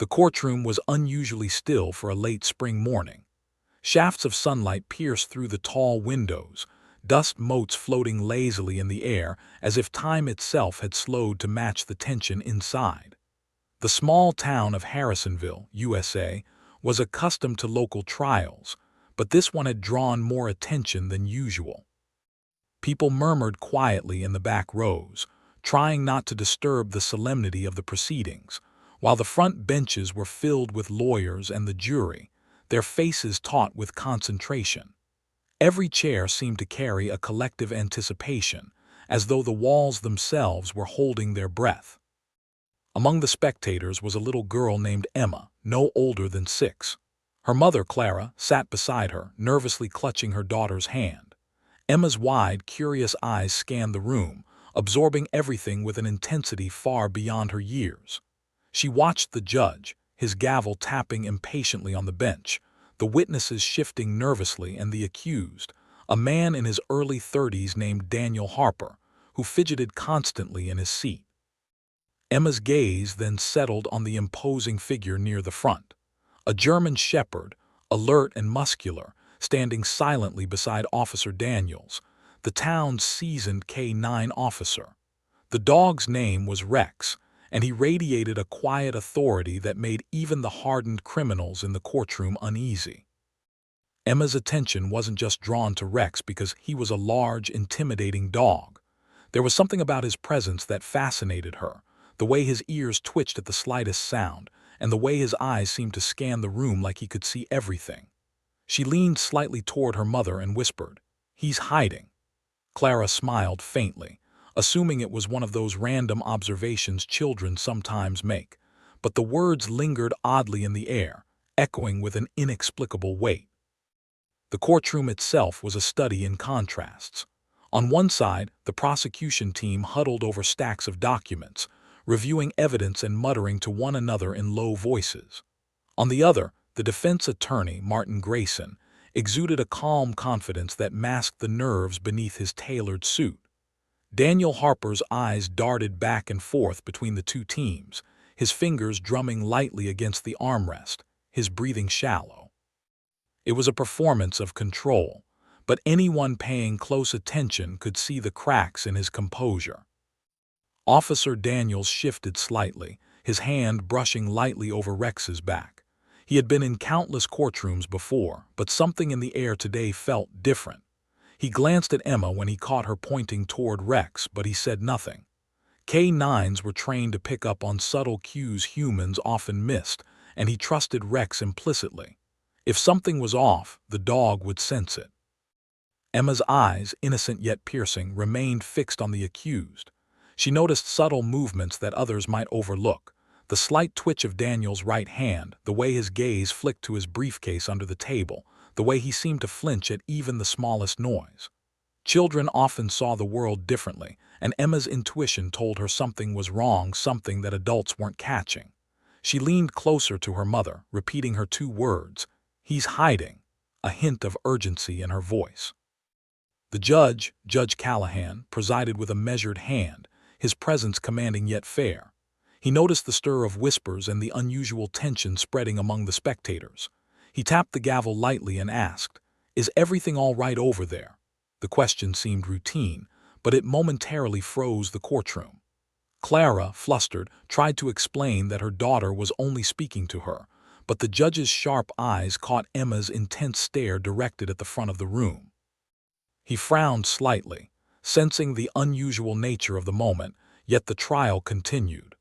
The courtroom was unusually still for a late spring morning. Shafts of sunlight pierced through the tall windows, dust motes floating lazily in the air as if time itself had slowed to match the tension inside. The small town of Harrisonville, USA, was accustomed to local trials, but this one had drawn more attention than usual. People murmured quietly in the back rows, trying not to disturb the solemnity of the proceedings, while the front benches were filled with lawyers and the jury, their faces taut with concentration. Every chair seemed to carry a collective anticipation, as though the walls themselves were holding their breath. Among the spectators was a little girl named Emma, no older than 6. Her mother, Clara, sat beside her, nervously clutching her daughter's hand. Emma's wide, curious eyes scanned the room, absorbing everything with an intensity far beyond her years. She watched the judge, his gavel tapping impatiently on the bench, the witnesses shifting nervously, and the accused, a man in his early 30s named Daniel Harper, who fidgeted constantly in his seat. Emma's gaze then settled on the imposing figure near the front, a German shepherd, alert and muscular, standing silently beside Officer Daniels, the town's seasoned K9 officer. The dog's name was Rex, and he radiated a quiet authority that made even the hardened criminals in the courtroom uneasy. Emma's attention wasn't just drawn to Rex because he was a large, intimidating dog. There was something about his presence that fascinated her, the way his ears twitched at the slightest sound, and the way his eyes seemed to scan the room like he could see everything. She leaned slightly toward her mother and whispered, "He's hiding." Clara smiled faintly, assuming it was one of those random observations children sometimes make, but the words lingered oddly in the air, echoing with an inexplicable weight. The courtroom itself was a study in contrasts. On one side, the prosecution team huddled over stacks of documents, reviewing evidence and muttering to one another in low voices. On the other, the defense attorney, Martin Grayson, exuded a calm confidence that masked the nerves beneath his tailored suit. Daniel Harper's eyes darted back and forth between the two teams, his fingers drumming lightly against the armrest, his breathing shallow. It was a performance of control, but anyone paying close attention could see the cracks in his composure. Officer Daniels shifted slightly, his hand brushing lightly over Rex's back. He had been in countless courtrooms before, but something in the air today felt different. He glanced at Emma when he caught her pointing toward Rex, but he said nothing. K9s were trained to pick up on subtle cues humans often missed, and he trusted Rex implicitly. If something was off, the dog would sense it. Emma's eyes, innocent yet piercing, remained fixed on the accused. She noticed subtle movements that others might overlook, the slight twitch of Daniel's right hand, the way his gaze flicked to his briefcase under the table, the way he seemed to flinch at even the smallest noise. Children often saw the world differently, and Emma's intuition told her something was wrong, something that adults weren't catching. She leaned closer to her mother, repeating her 2 words, "He's hiding," a hint of urgency in her voice. The judge, Judge Callahan, presided with a measured hand, his presence commanding yet fair. He noticed the stir of whispers and the unusual tension spreading among the spectators. He tapped the gavel lightly and asked, "Is everything all right over there?" The question seemed routine, but it momentarily froze the courtroom. Clara, flustered, tried to explain that her daughter was only speaking to her, but the judge's sharp eyes caught Emma's intense stare directed at the front of the room. He frowned slightly, sensing the unusual nature of the moment, yet the trial continued.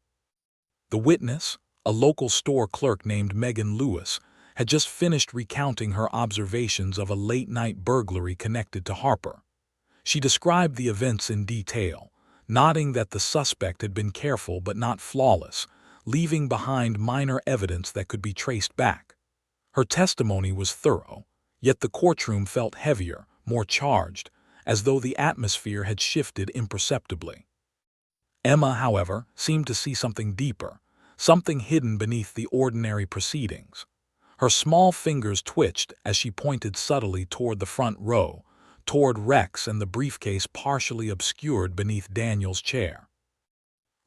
The witness, a local store clerk named Megan Lewis, had just finished recounting her observations of a late-night burglary connected to Harper. She described the events in detail, noting that the suspect had been careful but not flawless, leaving behind minor evidence that could be traced back. Her testimony was thorough, yet the courtroom felt heavier, more charged, as though the atmosphere had shifted imperceptibly. Emma, however, seemed to see something deeper, something hidden beneath the ordinary proceedings. Her small fingers twitched as she pointed subtly toward the front row, toward Rex and the briefcase partially obscured beneath Daniel's chair.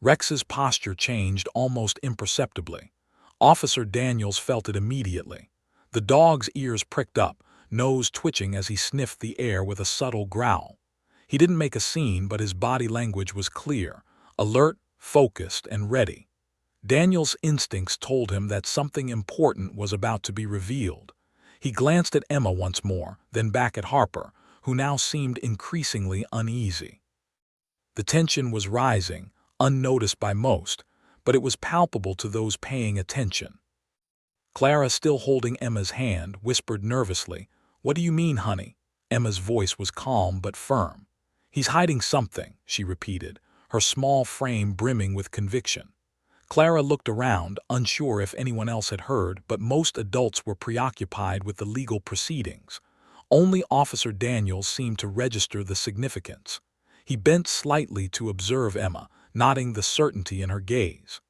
Rex's posture changed almost imperceptibly, Officer Daniels felt it immediately. The dog's ears pricked up, nose twitching as he sniffed the air with a subtle growl. He didn't make a scene, but his body language was clear, alert, focused, and ready. Daniel's instincts told him that something important was about to be revealed. He glanced at Emma once more, then back at Harper, who now seemed increasingly uneasy. The tension was rising, unnoticed by most, but it was palpable to those paying attention. Clara, still holding Emma's hand, whispered nervously, "What do you mean, honey?" Emma's voice was calm but firm. "He's hiding something," she repeated, her small frame brimming with conviction. Clara looked around, unsure if anyone else had heard, but most adults were preoccupied with the legal proceedings. Only Officer Daniels seemed to register the significance. He bent slightly to observe Emma, nodding the certainty in her gaze.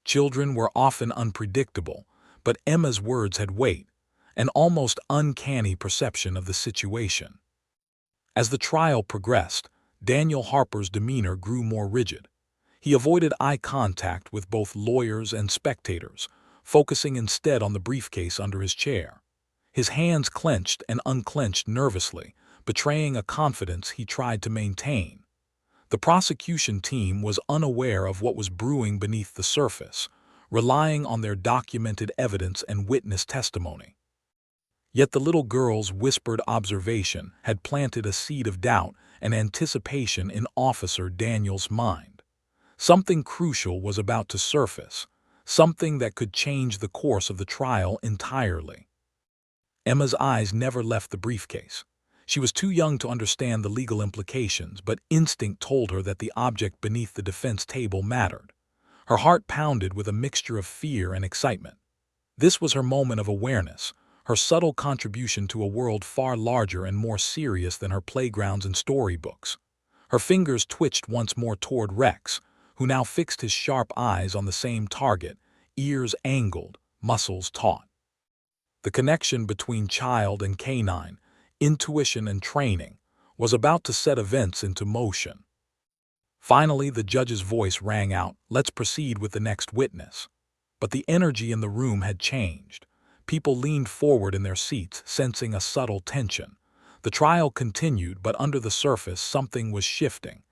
Children were often unpredictable, but Emma's words had weight, an almost uncanny perception of the situation. As the trial progressed, Daniel Harper's demeanor grew more rigid. He avoided eye contact with both lawyers and spectators, focusing instead on the briefcase under his chair. His hands clenched and unclenched nervously, betraying a confidence he tried to maintain. The prosecution team was unaware of what was brewing beneath the surface, relying on their documented evidence and witness testimony. Yet the little girl's whispered observation had planted a seed of doubt and anticipation in Officer Daniels' mind. Something crucial was about to surface, something that could change the course of the trial entirely. Emma's eyes never left the briefcase. She was too young to understand the legal implications, but instinct told her that the object beneath the defense table mattered. Her heart pounded with a mixture of fear and excitement. This was her moment of awareness, her subtle contribution to a world far larger and more serious than her playgrounds and storybooks. Her fingers twitched once more toward Rex, who now fixed his sharp eyes on the same target, ears angled, muscles taut. The connection between child and canine, intuition and training, was about to set events into motion. Finally, the judge's voice rang out, "Let's proceed with the next witness." But the energy in the room had changed. People leaned forward in their seats, sensing a subtle tension. The trial continued, but under the surface something was shifting.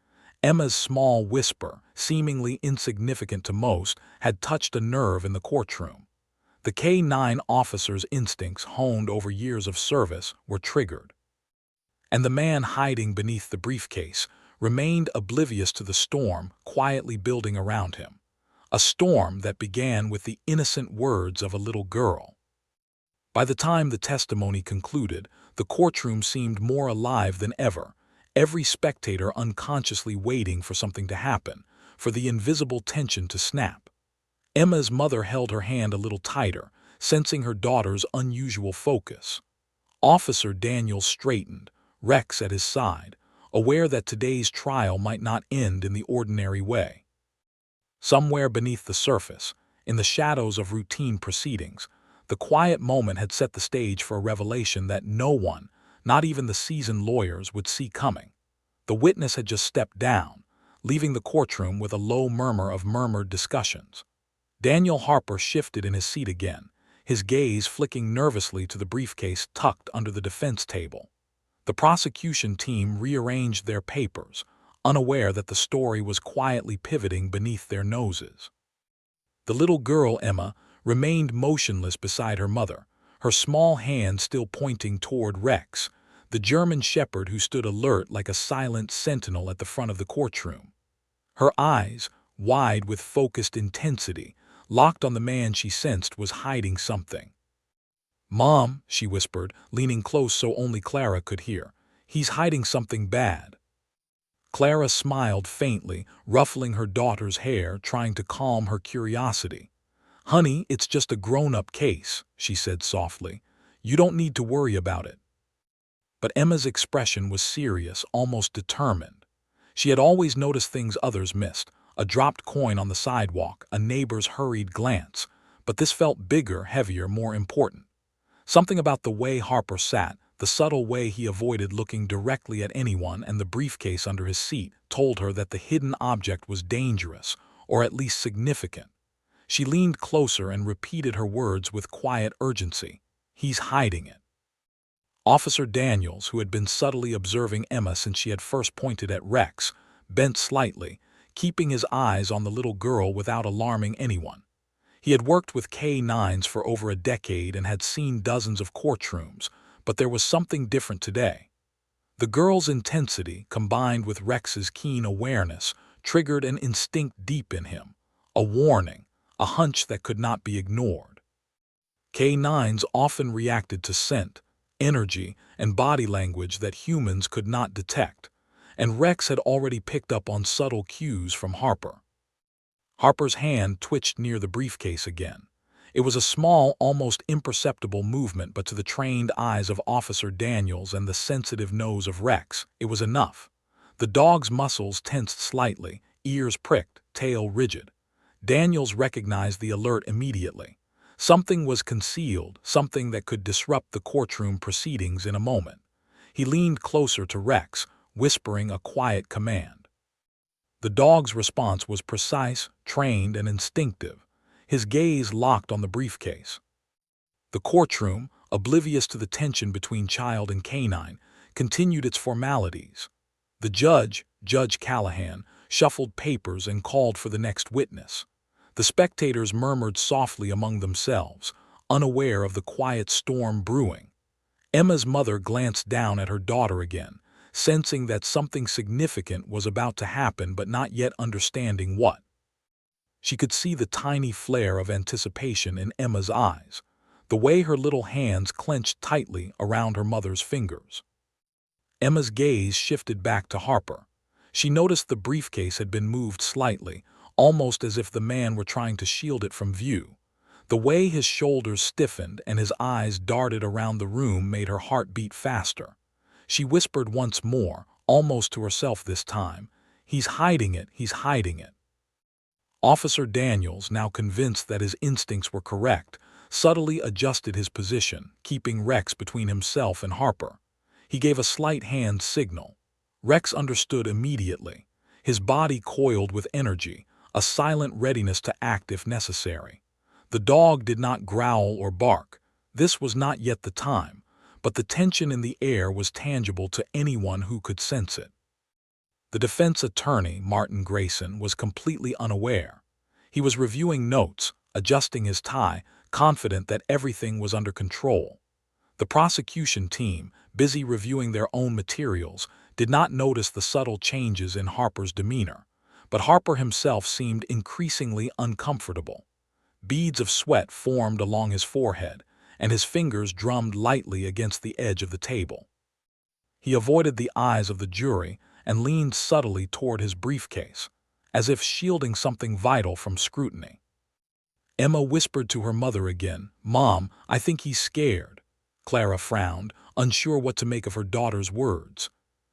Emma's small whisper, seemingly insignificant to most, had touched a nerve in the courtroom. The K9 officer's instincts, honed over years of service, were triggered. And the man hiding beneath the briefcase remained oblivious to the storm quietly building around him. A storm that began with the innocent words of a little girl. By the time the testimony concluded, the courtroom seemed more alive than ever, every spectator unconsciously waiting for something to happen, for the invisible tension to snap. Emma's mother held her hand a little tighter, sensing her daughter's unusual focus. Officer Daniels straightened, Rex at his side, aware that today's trial might not end in the ordinary way. Somewhere beneath the surface, in the shadows of routine proceedings, the quiet moment had set the stage for a revelation that no one, not even the seasoned lawyers, would see coming. The witness had just stepped down, leaving the courtroom with a low murmur of murmured discussions. Daniel Harper shifted in his seat again, his gaze flicking nervously to the briefcase tucked under the defense table. The prosecution team rearranged their papers, unaware that the story was quietly pivoting beneath their noses. The little girl, Emma, remained motionless beside her mother, her small hand still pointing toward Rex, the German shepherd who stood alert like a silent sentinel at the front of the courtroom. Her eyes, wide with focused intensity, locked on the man she sensed was hiding something. "Mom," she whispered, leaning close so only Clara could hear, "he's hiding something bad." Clara smiled faintly, ruffling her daughter's hair, trying to calm her curiosity. "Honey, it's just a grown-up case," she said softly. "You don't need to worry about it." But Emma's expression was serious, almost determined. She had always noticed things others missed, a dropped coin on the sidewalk, a neighbor's hurried glance, but this felt bigger, heavier, more important. Something about the way Harper sat, the subtle way he avoided looking directly at anyone, and the briefcase under his seat told her that the hidden object was dangerous, or at least significant. She leaned closer and repeated her words with quiet urgency. "He's hiding it." Officer Daniels, who had been subtly observing Emma since she had first pointed at Rex, bent slightly, keeping his eyes on the little girl without alarming anyone. He had worked with K9s for over a decade and had seen dozens of courtrooms, but there was something different today. The girl's intensity, combined with Rex's keen awareness, triggered an instinct deep in him, a warning, a hunch that could not be ignored. K9s often reacted to scent, energy, and body language that humans could not detect, and Rex had already picked up on subtle cues from Harper. Harper's hand twitched near the briefcase again. It was a small, almost imperceptible movement, but to the trained eyes of Officer Daniels and the sensitive nose of Rex, it was enough. The dog's muscles tensed slightly, ears pricked, tail rigid. Daniels recognized the alert immediately. Something was concealed, something that could disrupt the courtroom proceedings in a moment. He leaned closer to Rex, whispering a quiet command. The dog's response was precise, trained, and instinctive, his gaze locked on the briefcase. The courtroom, oblivious to the tension between child and canine, continued its formalities. The judge, Judge Callahan, shuffled papers and called for the next witness. The spectators murmured softly among themselves, unaware of the quiet storm brewing. Emma's mother glanced down at her daughter again, sensing that something significant was about to happen but not yet understanding what. She could see the tiny flare of anticipation in Emma's eyes, the way her little hands clenched tightly around her mother's fingers. Emma's gaze shifted back to Harper. She noticed the briefcase had been moved slightly, almost as if the man were trying to shield it from view. The way his shoulders stiffened and his eyes darted around the room made her heart beat faster. She whispered once more, almost to herself this time, "He's hiding it, he's hiding it." Officer Daniels, now convinced that his instincts were correct, subtly adjusted his position, keeping Rex between himself and Harper. He gave a slight hand signal. Rex understood immediately. His body coiled with energy, a silent readiness to act if necessary. The dog did not growl or bark. This was not yet the time, but the tension in the air was tangible to anyone who could sense it. The defense attorney, Martin Grayson, was completely unaware. He was reviewing notes, adjusting his tie, confident that everything was under control. The prosecution team, busy reviewing their own materials, did not notice the subtle changes in Harper's demeanor, but Harper himself seemed increasingly uncomfortable. Beads of sweat formed along his forehead, and his fingers drummed lightly against the edge of the table. He avoided the eyes of the jury and leaned subtly toward his briefcase, as if shielding something vital from scrutiny. Emma whispered to her mother again, "Mom, I think he's scared." Clara frowned, unsure what to make of her daughter's words.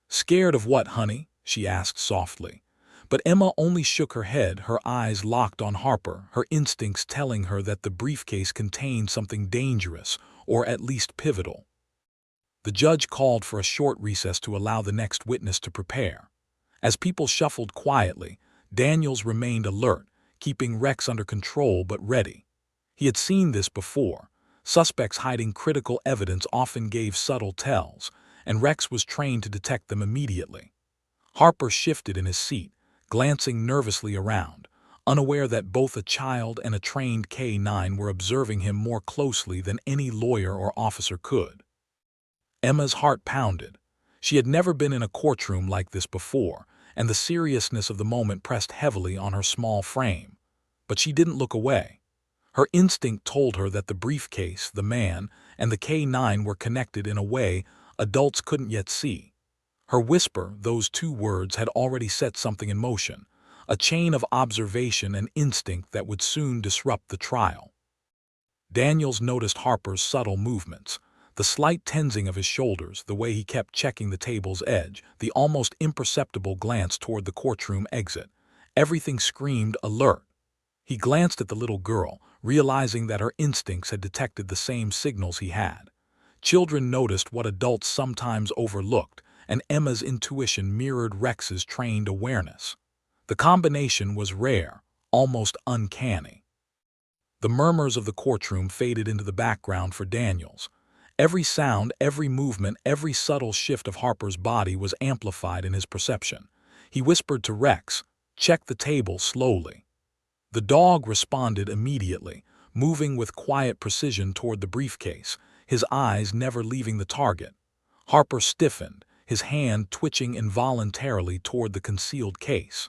"Scared of what, honey?" she asked softly. But Emma only shook her head, her eyes locked on Harper, her instincts telling her that the briefcase contained something dangerous, or at least pivotal. The judge called for a short recess to allow the next witness to prepare. As people shuffled quietly, Daniels remained alert, keeping Rex under control but ready. He had seen this before. Suspects hiding critical evidence often gave subtle tells, and Rex was trained to detect them immediately. Harper shifted in his seat, glancing nervously around, unaware that both a child and a trained K9 were observing him more closely than any lawyer or officer could. Emma's heart pounded. She had never been in a courtroom like this before, and the seriousness of the moment pressed heavily on her small frame. But she didn't look away. Her instinct told her that the briefcase, the man, and the K9 were connected in a way adults couldn't yet see. Her whisper, those two words, had already set something in motion, a chain of observation and instinct that would soon disrupt the trial. Daniels noticed Harper's subtle movements, the slight tensing of his shoulders, the way he kept checking the table's edge, the almost imperceptible glance toward the courtroom exit. Everything screamed alert. He glanced at the little girl, realizing that her instincts had detected the same signals he had. Children noticed what adults sometimes overlooked, and Emma's intuition mirrored Rex's trained awareness. The combination was rare, almost uncanny. The murmurs of the courtroom faded into the background for Daniels. Every sound, every movement, every subtle shift of Harper's body was amplified in his perception. He whispered to Rex, "Check the table slowly." The dog responded immediately, moving with quiet precision toward the briefcase, his eyes never leaving the target. Harper stiffened, his hand twitching involuntarily toward the concealed case.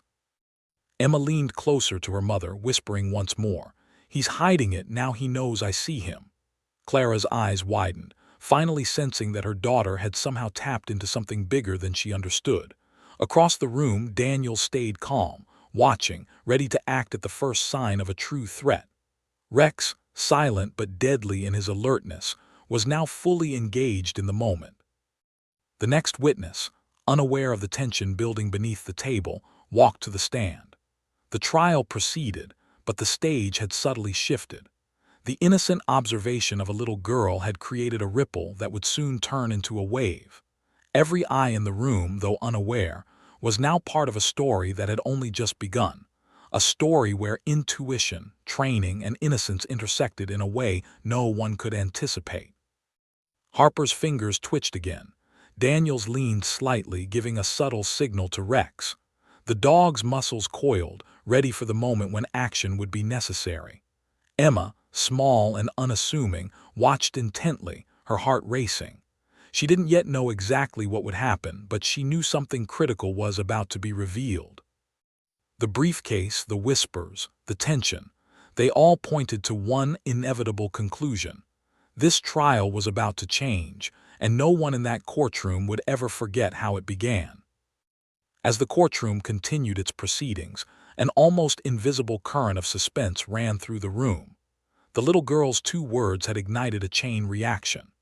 Emma leaned closer to her mother, whispering once more, "He's hiding it now he knows I see him." Clara's eyes widened, finally sensing that her daughter had somehow tapped into something bigger than she understood. Across the room, Daniel stayed calm, watching, ready to act at the first sign of a true threat. Rex, silent but deadly in his alertness, was now fully engaged in the moment. The next witness, unaware of the tension building beneath the table, walked to the stand. The trial proceeded, but the stage had subtly shifted. The innocent observation of a little girl had created a ripple that would soon turn into a wave. Every eye in the room, though unaware, was now part of a story that had only just begun. A story where intuition, training, and innocence intersected in a way no one could anticipate. Harper's fingers twitched again. Daniels leaned slightly, giving a subtle signal to Rex. The dog's muscles coiled, ready for the moment when action would be necessary. Emma, small and unassuming, watched intently, her heart racing. She didn't yet know exactly what would happen, but she knew something critical was about to be revealed. The briefcase, the whispers, the tension, they all pointed to one inevitable conclusion. This trial was about to change, and no one in that courtroom would ever forget how it began. As the courtroom continued its proceedings, an almost invisible current of suspense ran through the room. The little girl's 2 words had ignited a chain reaction.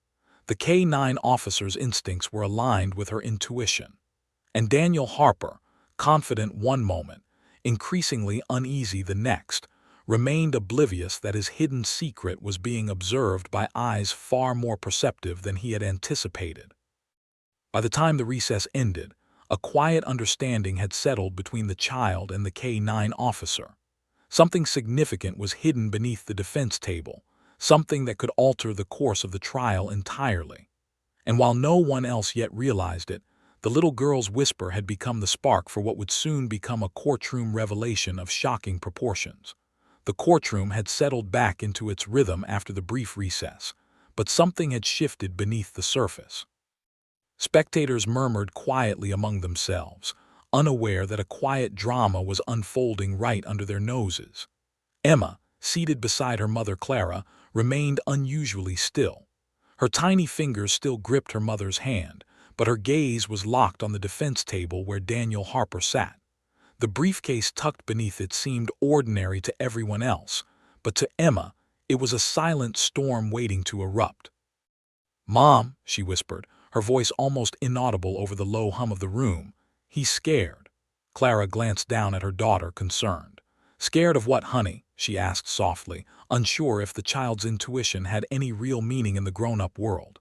The K9 officer's instincts were aligned with her intuition. And Daniel Harper, confident one moment, increasingly uneasy the next, remained oblivious that his hidden secret was being observed by eyes far more perceptive than he had anticipated. By the time the recess ended, a quiet understanding had settled between the child and the K9 officer. Something significant was hidden beneath the defense table, something that could alter the course of the trial entirely. And while no one else yet realized it, the little girl's whisper had become the spark for what would soon become a courtroom revelation of shocking proportions. The courtroom had settled back into its rhythm after the brief recess, but something had shifted beneath the surface. Spectators murmured quietly among themselves, unaware that a quiet drama was unfolding right under their noses. Emma, seated beside her mother Clara, remained unusually still. Her tiny fingers still gripped her mother's hand, but her gaze was locked on the defense table where Daniel Harper sat. The briefcase tucked beneath it seemed ordinary to everyone else, but to Emma, it was a silent storm waiting to erupt. "Mom," she whispered, her voice almost inaudible over the low hum of the room, "he's scared." Clara glanced down at her daughter, concerned. "Scared of what, honey?" she asked softly, unsure if the child's intuition had any real meaning in the grown-up world.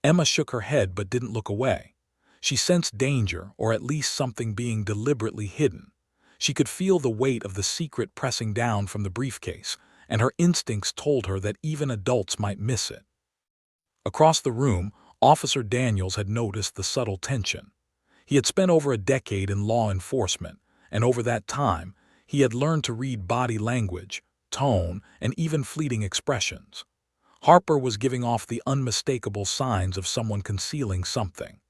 Emma shook her head but didn't look away. She sensed danger, or at least something being deliberately hidden. She could feel the weight of the secret pressing down from the briefcase, and her instincts told her that even adults might miss it. Across the room, Officer Daniels had noticed the subtle tension. He had spent over a decade in law enforcement, and over that time, he had learned to read body language, tone, and even fleeting expressions. Harper was giving off the unmistakable signs of someone concealing something.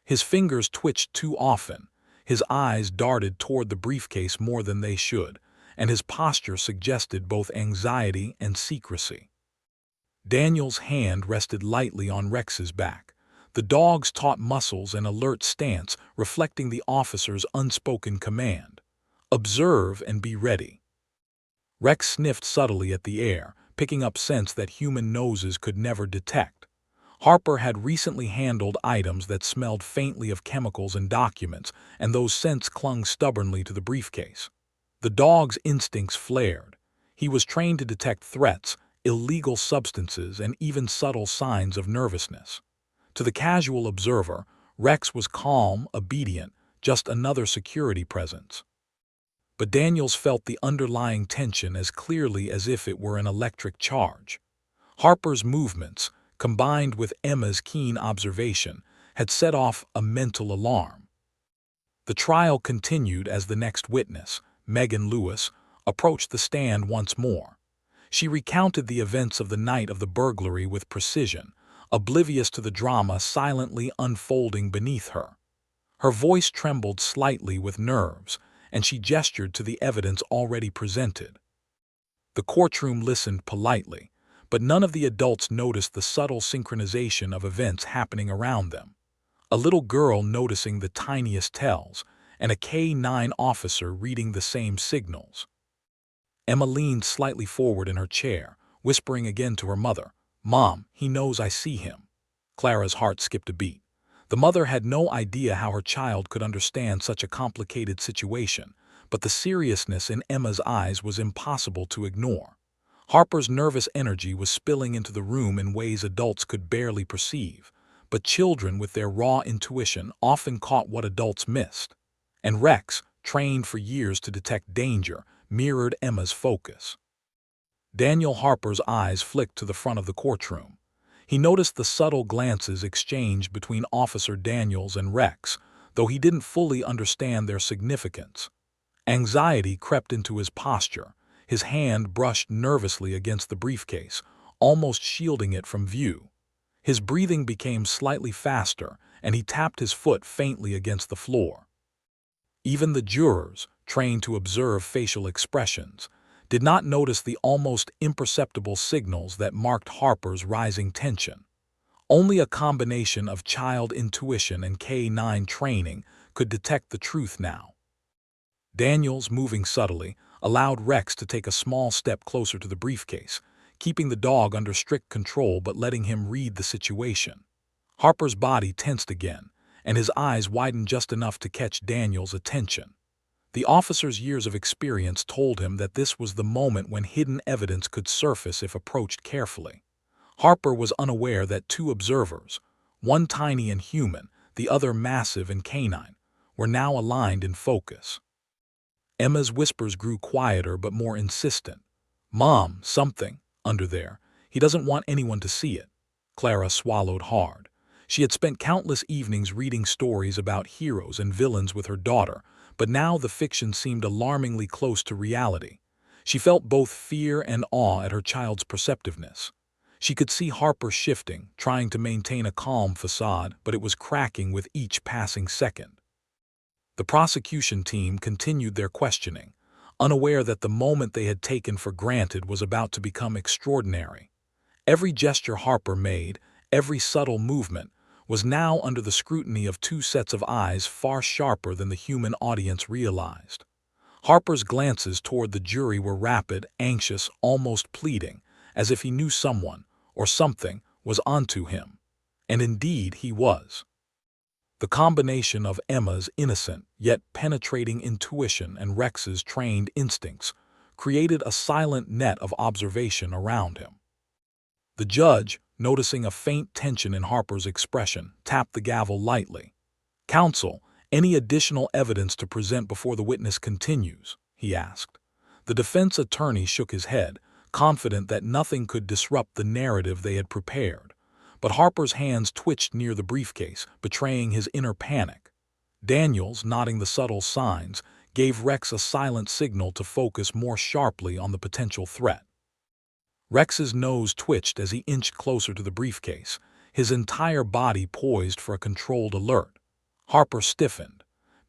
His fingers twitched too often, his eyes darted toward the briefcase more than they should, and his posture suggested both anxiety and secrecy. Daniel's hand rested lightly on Rex's back, the dog's taut muscles and alert stance reflecting the officer's unspoken command. "Observe and be ready." Rex sniffed subtly at the air, picking up scents that human noses could never detect. Harper had recently handled items that smelled faintly of chemicals and documents, and those scents clung stubbornly to the briefcase. The dog's instincts flared. He was trained to detect threats, illegal substances, and even subtle signs of nervousness. To the casual observer, Rex was calm, obedient, just another security presence. but Daniels felt the underlying tension as clearly as if it were an electric charge. Harper's movements, combined with Emma's keen observation, had set off a mental alarm. The trial continued as the next witness, Megan Lewis, approached the stand once more. She recounted the events of the night of the burglary with precision, oblivious to the drama silently unfolding beneath her. Her voice trembled slightly with nerves, and she gestured to the evidence already presented. The courtroom listened politely, but none of the adults noticed the subtle synchronization of events happening around them. A little girl noticing the tiniest tells, and a K9 officer reading the same signals. Emma leaned slightly forward in her chair, whispering again to her mother, "Mom, he knows I see him." Clara's heart skipped a beat. The mother had no idea how her child could understand such a complicated situation, but the seriousness in Emma's eyes was impossible to ignore. Harper's nervous energy was spilling into the room in ways adults could barely perceive, but children with their raw intuition often caught what adults missed. And Rex, trained for years to detect danger, mirrored Emma's focus. Daniel Harper's eyes flicked to the front of the courtroom. He noticed the subtle glances exchanged between Officer Daniels and Rex, though he didn't fully understand their significance. Anxiety crept into his posture. His hand brushed nervously against the briefcase, almost shielding it from view. His breathing became slightly faster, and he tapped his foot faintly against the floor. Even the jurors, trained to observe facial expressions, did not notice the almost imperceptible signals that marked Harper's rising tension. Only a combination of child intuition and K9 training could detect the truth now. Daniels, moving subtly, allowed Rex to take a small step closer to the briefcase, keeping the dog under strict control but letting him read the situation. Harper's body tensed again, and his eyes widened just enough to catch Daniels' attention. The officer's years of experience told him that this was the moment when hidden evidence could surface if approached carefully. Harper was unaware that two observers, one tiny and human, the other massive and canine, were now aligned in focus. Emma's whispers grew quieter but more insistent. "Mom, something, under there. He doesn't want anyone to see it." Clara swallowed hard. She had spent countless evenings reading stories about heroes and villains with her daughter, but now the fiction seemed alarmingly close to reality. She felt both fear and awe at her child's perceptiveness. She could see Harper shifting, trying to maintain a calm facade, but it was cracking with each passing second. The prosecution team continued their questioning, unaware that the moment they had taken for granted was about to become extraordinary. Every gesture Harper made, every subtle movement, was now under the scrutiny of two sets of eyes far sharper than the human audience realized. Harper's glances toward the jury were rapid, anxious, almost pleading, as if he knew someone, or something, was onto him. And indeed he was. The combination of Emma's innocent yet penetrating intuition and Rex's trained instincts created a silent net of observation around him. The judge, noticing a faint tension in Harper's expression, tapped the gavel lightly. "Counsel, any additional evidence to present before the witness continues?" he asked. The defense attorney shook his head, confident that nothing could disrupt the narrative they had prepared. But Harper's hands twitched near the briefcase, betraying his inner panic. Daniels, nodding the subtle signs, gave Rex a silent signal to focus more sharply on the potential threat. Rex's nose twitched as he inched closer to the briefcase, his entire body poised for a controlled alert. Harper stiffened.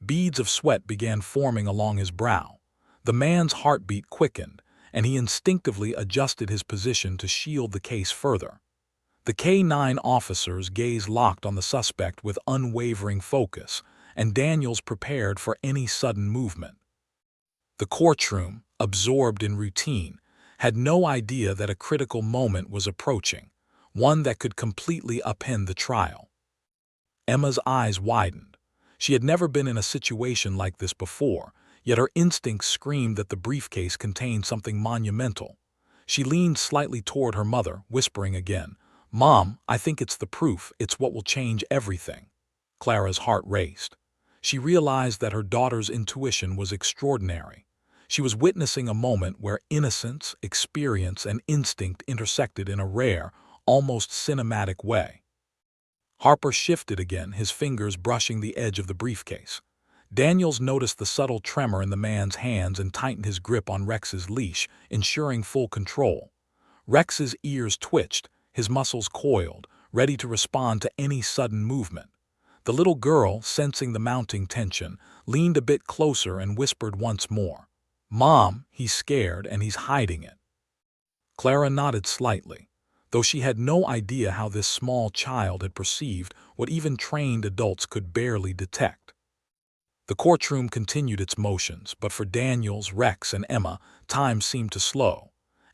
Beads of sweat began forming along his brow. The man's heartbeat quickened, and he instinctively adjusted his position to shield the case further. The K9 officer's gaze locked on the suspect with unwavering focus, and Daniels prepared for any sudden movement. The courtroom, absorbed in routine, had no idea that a critical moment was approaching, one that could completely upend the trial. Emma's eyes widened. She had never been in a situation like this before, yet her instincts screamed that the briefcase contained something monumental. She leaned slightly toward her mother, whispering again, "Mom, I think it's the proof. It's what will change everything." Clara's heart raced. She realized that her daughter's intuition was extraordinary. She was witnessing a moment where innocence, experience, and instinct intersected in a rare, almost cinematic way. Harper shifted again, his fingers brushing the edge of the briefcase. Daniels noticed the subtle tremor in the man's hands and tightened his grip on Rex's leash, ensuring full control. Rex's ears twitched, his muscles coiled, ready to respond to any sudden movement. The little girl, sensing the mounting tension, leaned a bit closer and whispered once more, "Mom, he's scared and he's hiding it." Clara nodded slightly, though she had no idea how this small child had perceived what even trained adults could barely detect. The courtroom continued its motions, but for Daniels, Rex, and Emma, time seemed to slow.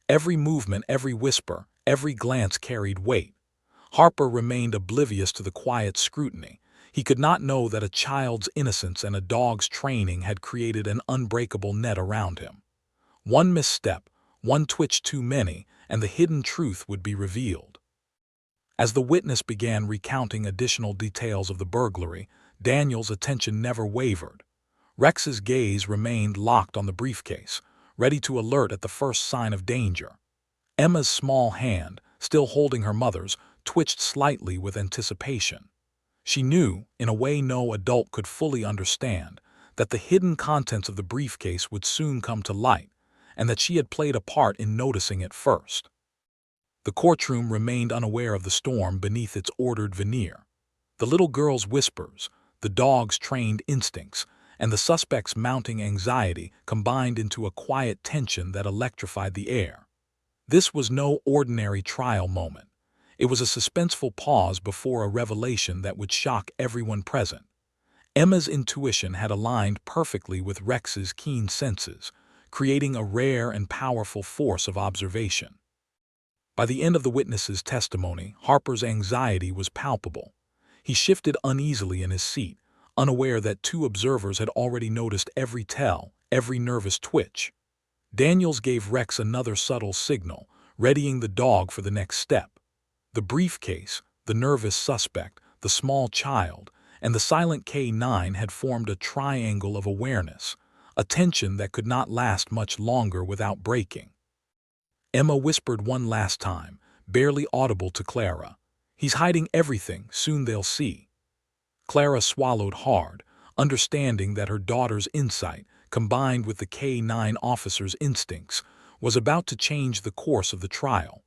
Every movement, every whisper, every glance carried weight. Harper remained oblivious to the quiet scrutiny. He could not know that a child's innocence and a dog's training had created an unbreakable net around him. One misstep, one twitch too many, and the hidden truth would be revealed. As the witness began recounting additional details of the burglary, Daniel's attention never wavered. Rex's gaze remained locked on the briefcase, ready to alert at the first sign of danger. Emma's small hand, still holding her mother's, twitched slightly with anticipation. She knew, in a way no adult could fully understand, that the hidden contents of the briefcase would soon come to light, and that she had played a part in noticing it first. The courtroom remained unaware of the storm beneath its ordered veneer. The little girl's whispers, the dog's trained instincts, and the suspect's mounting anxiety combined into a quiet tension that electrified the air. This was no ordinary trial moment. It was a suspenseful pause before a revelation that would shock everyone present. Emma's intuition had aligned perfectly with Rex's keen senses, creating a rare and powerful force of observation. By the end of the witness's testimony, Harper's anxiety was palpable. He shifted uneasily in his seat, unaware that two observers had already noticed every tell, every nervous twitch. Daniels gave Rex another subtle signal, readying the dog for the next step. The briefcase, the nervous suspect, the small child, and the silent K9 had formed a triangle of awareness, a tension that could not last much longer without breaking. Emma whispered one last time, barely audible to Clara, "He's hiding everything, soon they'll see." Clara swallowed hard, understanding that her daughter's insight, combined with the K9 officer's instincts, was about to change the course of the trial.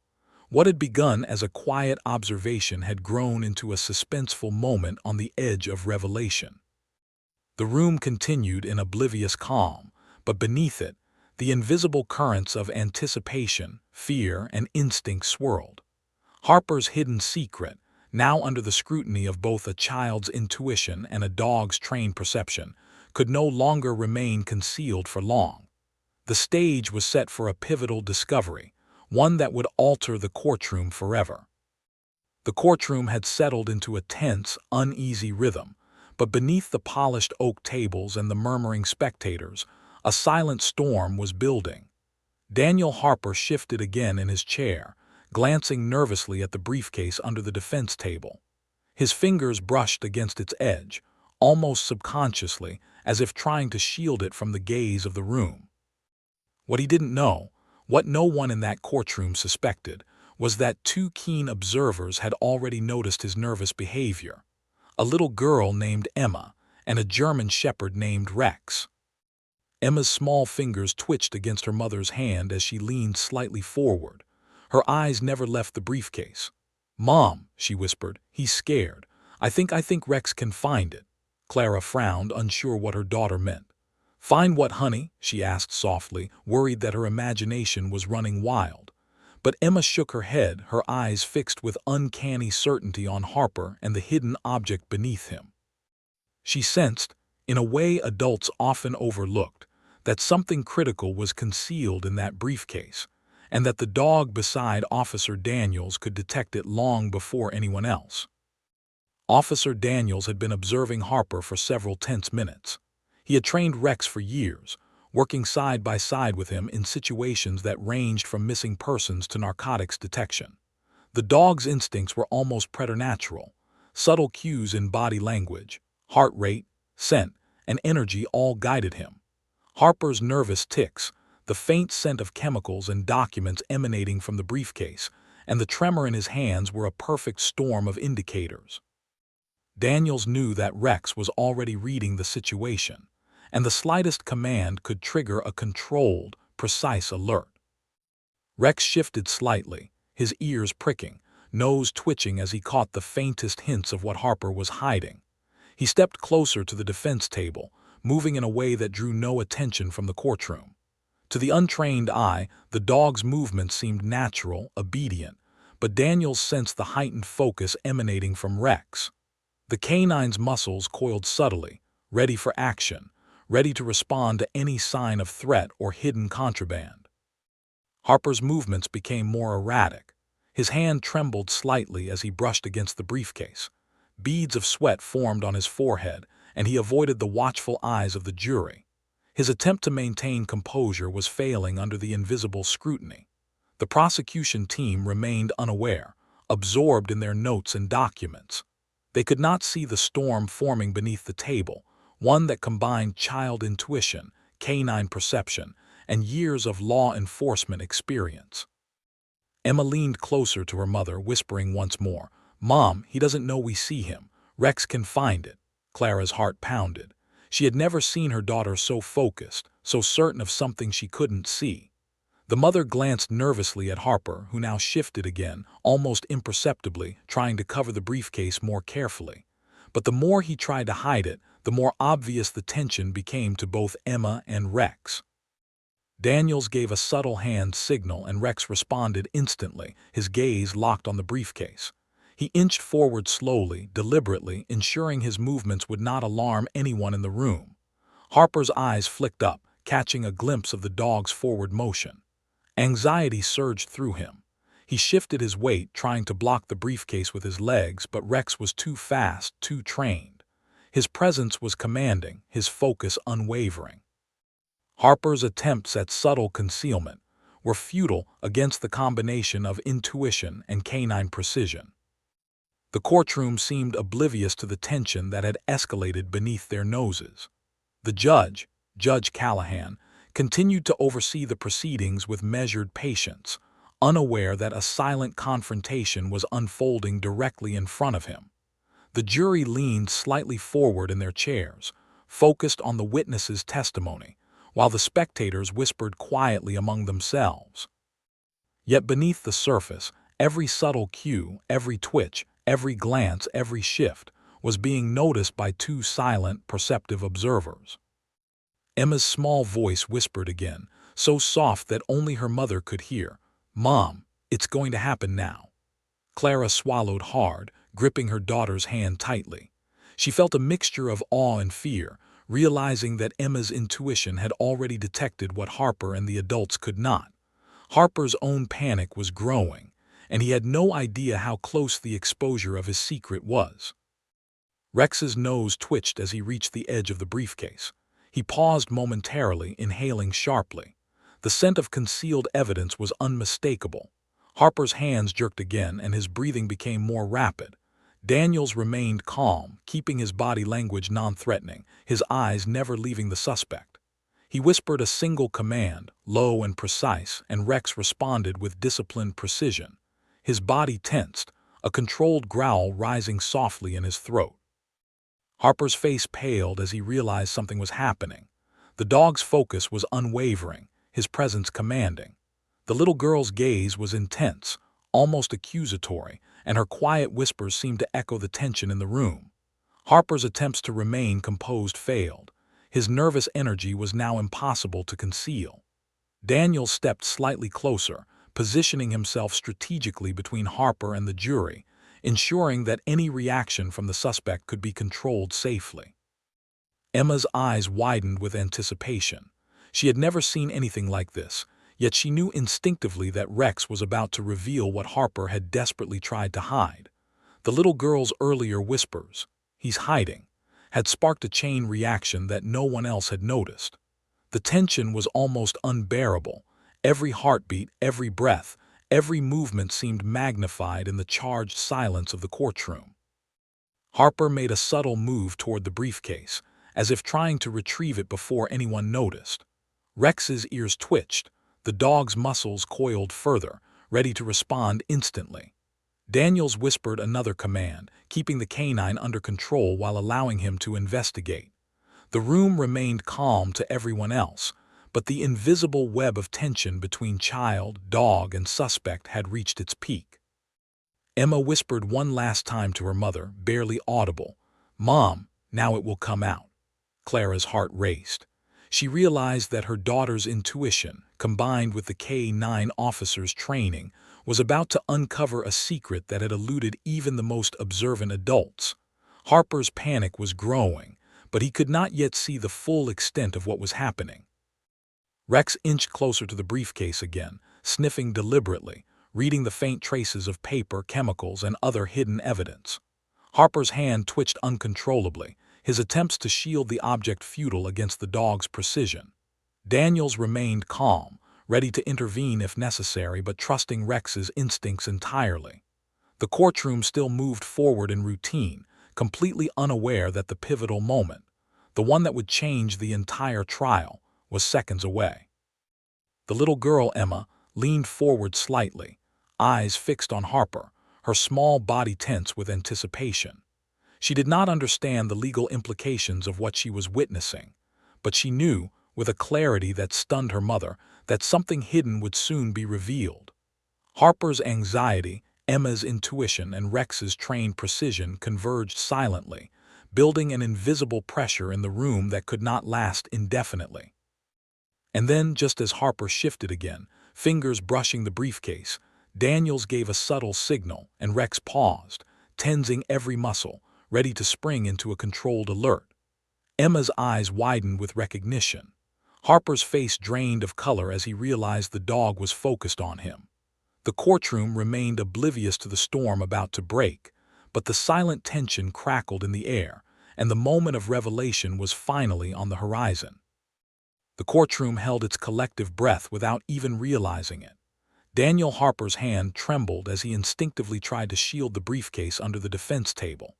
What had begun as a quiet observation had grown into a suspenseful moment on the edge of revelation. The room continued in oblivious calm, but beneath it, the invisible currents of anticipation, fear, and instinct swirled. Harper's hidden secret, now under the scrutiny of both a child's intuition and a dog's trained perception, could no longer remain concealed for long. The stage was set for a pivotal discovery, one that would alter the courtroom forever. The courtroom had settled into a tense, uneasy rhythm, but beneath the polished oak tables and the murmuring spectators, a silent storm was building. Daniel Harper shifted again in his chair, glancing nervously at the briefcase under the defense table. His fingers brushed against its edge, almost subconsciously, as if trying to shield it from the gaze of the room. What he didn't know, what no one in that courtroom suspected, was that two keen observers had already noticed his nervous behavior: a little girl named Emma and a German shepherd named Rex. Emma's small fingers twitched against her mother's hand as she leaned slightly forward. Her eyes never left the briefcase. "Mom," she whispered, "he's scared. I think Rex can find it." Clara frowned, unsure what her daughter meant. "Find what, honey?" she asked softly, worried that her imagination was running wild. But Emma shook her head, her eyes fixed with uncanny certainty on Harper and the hidden object beneath him. She sensed, in a way adults often overlooked, that something critical was concealed in that briefcase, and that the dog beside Officer Daniels could detect it long before anyone else. Officer Daniels had been observing Harper for several tense minutes. He had trained Rex for years, working side by side with him in situations that ranged from missing persons to narcotics detection. The dog's instincts were almost preternatural. Subtle cues in body language, heart rate, scent, and energy all guided him. Harper's nervous ticks, the faint scent of chemicals and documents emanating from the briefcase, and the tremor in his hands were a perfect storm of indicators. Daniels knew that Rex was already reading the situation, and the slightest command could trigger a controlled, precise alert. Rex shifted slightly, his ears pricking, nose twitching as he caught the faintest hints of what Harper was hiding. He stepped closer to the defense table, moving in a way that drew no attention from the courtroom. To the untrained eye, the dog's movements seemed natural, obedient, but Daniels sensed the heightened focus emanating from Rex. The canine's muscles coiled subtly, ready for action, ready to respond to any sign of threat or hidden contraband. Harper's movements became more erratic. His hand trembled slightly as he brushed against the briefcase. Beads of sweat formed on his forehead, and he avoided the watchful eyes of the jury. His attempt to maintain composure was failing under the invisible scrutiny. The prosecution team remained unaware, absorbed in their notes and documents. They could not see the storm forming beneath the table, one that combined child intuition, canine perception, and years of law enforcement experience. Emma leaned closer to her mother, whispering once more, "Mom, he doesn't know we see him. Rex can find it." Clara's heart pounded. She had never seen her daughter so focused, so certain of something she couldn't see. The mother glanced nervously at Harper, who now shifted again, almost imperceptibly, trying to cover the briefcase more carefully. But the more he tried to hide it, the more obvious the tension became to both Emma and Rex. Daniels gave a subtle hand signal and Rex responded instantly, his gaze locked on the briefcase. He inched forward slowly, deliberately, ensuring his movements would not alarm anyone in the room. Harper's eyes flicked up, catching a glimpse of the dog's forward motion. Anxiety surged through him. He shifted his weight, trying to block the briefcase with his legs, but Rex was too fast, too trained. His presence was commanding, his focus unwavering. Harper's attempts at subtle concealment were futile against the combination of intuition and canine precision. The courtroom seemed oblivious to the tension that had escalated beneath their noses. The judge, Judge Callahan, continued to oversee the proceedings with measured patience, unaware that a silent confrontation was unfolding directly in front of him. The jury leaned slightly forward in their chairs, focused on the witness's testimony, while the spectators whispered quietly among themselves. Yet beneath the surface, every subtle cue, every twitch, every glance, every shift was being noticed by two silent, perceptive observers. Emma's small voice whispered again, so soft that only her mother could hear, "Mom, it's going to happen now." Clara swallowed hard, gripping her daughter's hand tightly. She felt a mixture of awe and fear, realizing that Emma's intuition had already detected what Harper and the adults could not. Harper's own panic was growing, and he had no idea how close the exposure of his secret was. Rex's nose twitched as he reached the edge of the briefcase. He paused momentarily, inhaling sharply. The scent of concealed evidence was unmistakable. Harper's hands jerked again, and his breathing became more rapid. Daniels remained calm, keeping his body language non-threatening, his eyes never leaving the suspect. He whispered a single command, low and precise, and Rex responded with disciplined precision. His body tensed, a controlled growl rising softly in his throat. Harper's face paled as he realized something was happening. The dog's focus was unwavering, his presence commanding. The little girl's gaze was intense, almost accusatory, and her quiet whispers seemed to echo the tension in the room. Harper's attempts to remain composed failed. His nervous energy was now impossible to conceal. Daniel stepped slightly closer, positioning himself strategically between Harper and the jury, ensuring that any reaction from the suspect could be controlled safely. Emma's eyes widened with anticipation. She had never seen anything like this, yet she knew instinctively that Rex was about to reveal what Harper had desperately tried to hide. The little girl's earlier whispers, "He's hiding," had sparked a chain reaction that no one else had noticed. The tension was almost unbearable. Every heartbeat, every breath, every movement seemed magnified in the charged silence of the courtroom. Harper made a subtle move toward the briefcase, as if trying to retrieve it before anyone noticed. Rex's ears twitched, the dog's muscles coiled further, ready to respond instantly. Daniels whispered another command, keeping the canine under control while allowing him to investigate. The room remained calm to everyone else, but the invisible web of tension between child, dog, and suspect had reached its peak. Emma whispered one last time to her mother, barely audible, "Mom, now it will come out." Clara's heart raced. She realized that her daughter's intuition, combined with the K9 officer's training, was about to uncover a secret that had eluded even the most observant adults. Harper's panic was growing, but he could not yet see the full extent of what was happening. Rex inched closer to the briefcase again, sniffing deliberately, reading the faint traces of paper, chemicals, and other hidden evidence. Harper's hand twitched uncontrollably, his attempts to shield the object futile against the dog's precision. Daniels remained calm, ready to intervene if necessary but trusting Rex's instincts entirely. The courtroom still moved forward in routine, completely unaware that the pivotal moment, the one that would change the entire trial, was seconds away. The little girl, Emma, leaned forward slightly, eyes fixed on Harper, her small body tense with anticipation. She did not understand the legal implications of what she was witnessing, but she knew, with a clarity that stunned her mother, that something hidden would soon be revealed. Harper's anxiety, Emma's intuition, and Rex's trained precision converged silently, building an invisible pressure in the room that could not last indefinitely. And then, just as Harper shifted again, fingers brushing the briefcase, Daniels gave a subtle signal, and Rex paused, tensing every muscle, ready to spring into a controlled alert. Emma's eyes widened with recognition. Harper's face drained of color as he realized the dog was focused on him. The courtroom remained oblivious to the storm about to break, but the silent tension crackled in the air, and the moment of revelation was finally on the horizon. The courtroom held its collective breath without even realizing it. Daniel Harper's hand trembled as he instinctively tried to shield the briefcase under the defense table.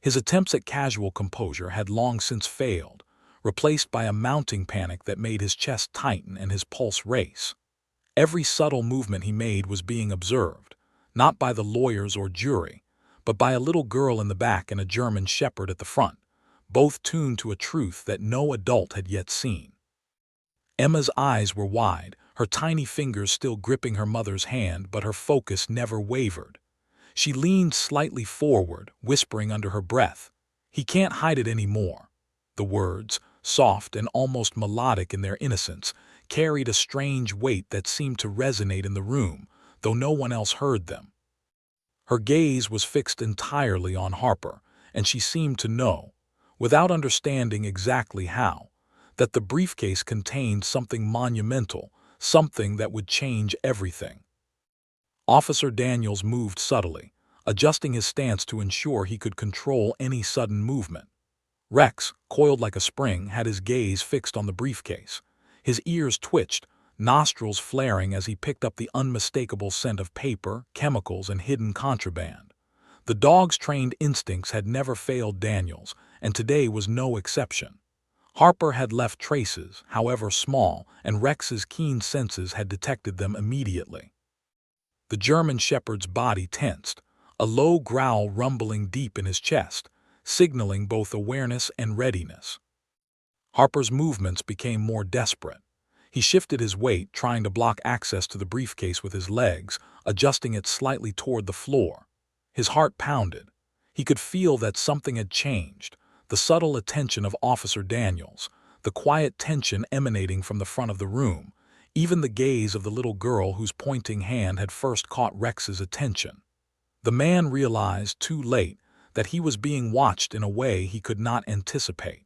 His attempts at casual composure had long since failed, replaced by a mounting panic that made his chest tighten and his pulse race. Every subtle movement he made was being observed, not by the lawyers or jury, but by a little girl in the back and a German shepherd at the front, both tuned to a truth that no adult had yet seen. Emma's eyes were wide, her tiny fingers still gripping her mother's hand, but her focus never wavered. She leaned slightly forward, whispering under her breath, "He can't hide it anymore." The words, soft and almost melodic in their innocence, carried a strange weight that seemed to resonate in the room, though no one else heard them. Her gaze was fixed entirely on Harper, and she seemed to know, without understanding exactly how, that the briefcase contained something monumental, something that would change everything. Officer Daniels moved subtly, adjusting his stance to ensure he could control any sudden movement. Rex, coiled like a spring, had his gaze fixed on the briefcase. His ears twitched, nostrils flaring as he picked up the unmistakable scent of paper, chemicals, and hidden contraband. The dog's trained instincts had never failed Daniels, and today was no exception. Harper had left traces, however small, and Rex's keen senses had detected them immediately. The German shepherd's body tensed, a low growl rumbling deep in his chest, signaling both awareness and readiness. Harper's movements became more desperate. He shifted his weight, trying to block access to the briefcase with his legs, adjusting it slightly toward the floor. His heart pounded. He could feel that something had changed, the subtle attention of Officer Daniels, the quiet tension emanating from the front of the room, even the gaze of the little girl whose pointing hand had first caught Rex's attention. The man realized, too late, that he was being watched in a way he could not anticipate.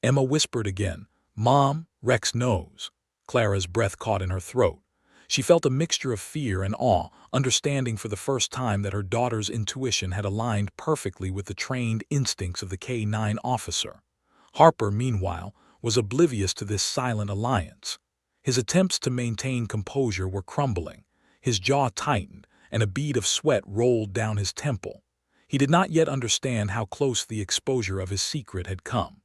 Emma whispered again, "Mom, Rex knows." Clara's breath caught in her throat. She felt a mixture of fear and awe, understanding for the first time that her daughter's intuition had aligned perfectly with the trained instincts of the K9 officer. Harper, meanwhile, was oblivious to this silent alliance. His attempts to maintain composure were crumbling. His jaw tightened, and a bead of sweat rolled down his temple. He did not yet understand how close the exposure of his secret had come.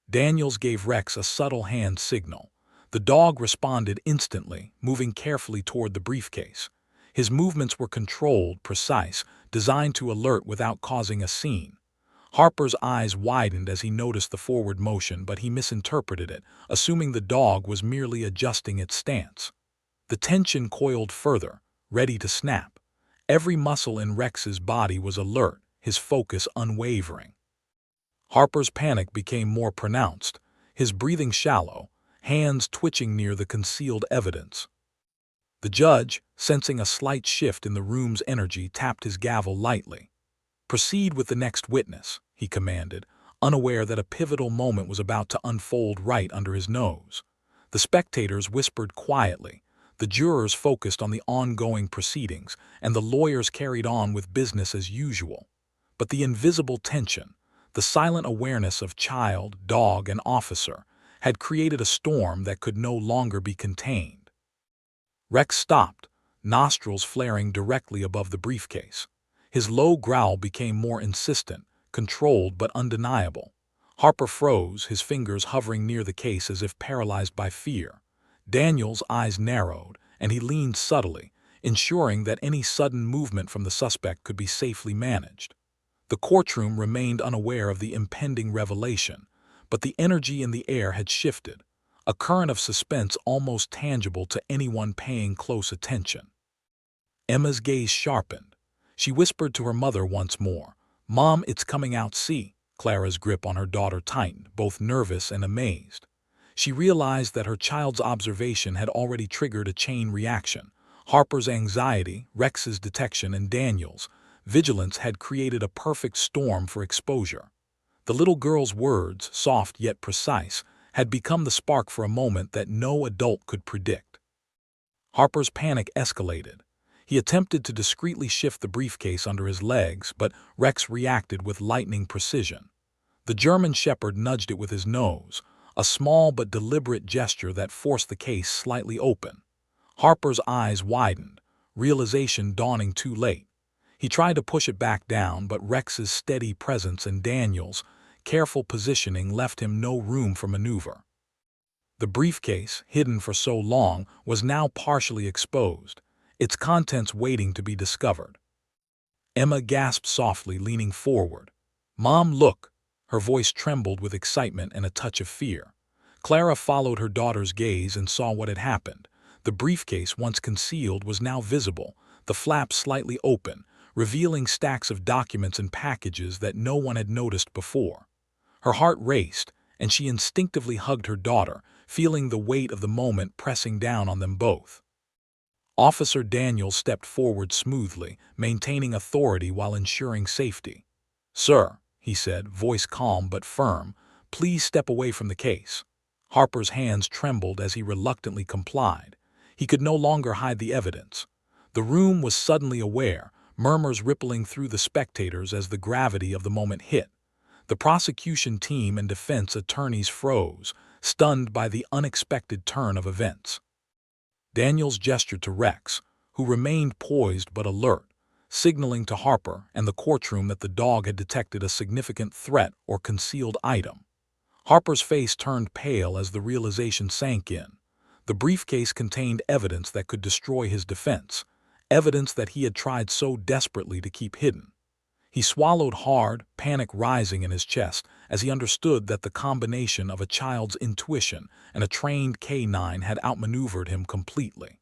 Daniels gave Rex a subtle hand signal. The dog responded instantly, moving carefully toward the briefcase. His movements were controlled, precise, designed to alert without causing a scene. Harper's eyes widened as he noticed the forward motion, but he misinterpreted it, assuming the dog was merely adjusting its stance. The tension coiled further, ready to snap. Every muscle in Rex's body was alert, his focus unwavering. Harper's panic became more pronounced, his breathing shallow, hands twitching near the concealed evidence. The judge, sensing a slight shift in the room's energy, tapped his gavel lightly. "Proceed with the next witness," he commanded, unaware that a pivotal moment was about to unfold right under his nose. The spectators whispered quietly, the jurors focused on the ongoing proceedings, and the lawyers carried on with business as usual. But the invisible tension, the silent awareness of child, dog, and officer, had created a storm that could no longer be contained. Rex stopped, nostrils flaring directly above the briefcase. His low growl became more insistent, controlled but undeniable. Harper froze, his fingers hovering near the case as if paralyzed by fear. Daniel's eyes narrowed, and he leaned subtly, ensuring that any sudden movement from the suspect could be safely managed. The courtroom remained unaware of the impending revelation, but the energy in the air had shifted, a current of suspense almost tangible to anyone paying close attention. Emma's gaze sharpened. She whispered to her mother once more, "Mom, it's coming out, see." Clara's grip on her daughter tightened, both nervous and amazed. She realized that her child's observation had already triggered a chain reaction. Harper's anxiety, Rex's detection, and Daniel's vigilance had created a perfect storm for exposure. The little girl's words, soft yet precise, had become the spark for a moment that no adult could predict. Harper's panic escalated. He attempted to discreetly shift the briefcase under his legs, but Rex reacted with lightning precision. The German shepherd nudged it with his nose, a small but deliberate gesture that forced the case slightly open. Harper's eyes widened, realization dawning too late. He tried to push it back down, but Rex's steady presence and Daniel's careful positioning left him no room for maneuver. The briefcase, hidden for so long, was now partially exposed, its contents waiting to be discovered. Emma gasped softly, leaning forward. "Mom, look!" Her voice trembled with excitement and a touch of fear. Clara followed her daughter's gaze and saw what had happened. The briefcase, once concealed, was now visible, the flap slightly open, revealing stacks of documents and packages that no one had noticed before. Her heart raced, and she instinctively hugged her daughter, feeling the weight of the moment pressing down on them both. Officer Daniels stepped forward smoothly, maintaining authority while ensuring safety. "Sir," he said, voice calm but firm, "please step away from the case." Harper's hands trembled as he reluctantly complied. He could no longer hide the evidence. The room was suddenly aware, murmurs rippling through the spectators as the gravity of the moment hit. The prosecution team and defense attorneys froze, stunned by the unexpected turn of events. Daniels gestured to Rex, who remained poised but alert, signaling to Harper and the courtroom that the dog had detected a significant threat or concealed item. Harper's face turned pale as the realization sank in. The briefcase contained evidence that could destroy his defense, evidence that he had tried so desperately to keep hidden. He swallowed hard, panic rising in his chest as he understood that the combination of a child's intuition and a trained K9 had outmaneuvered him completely.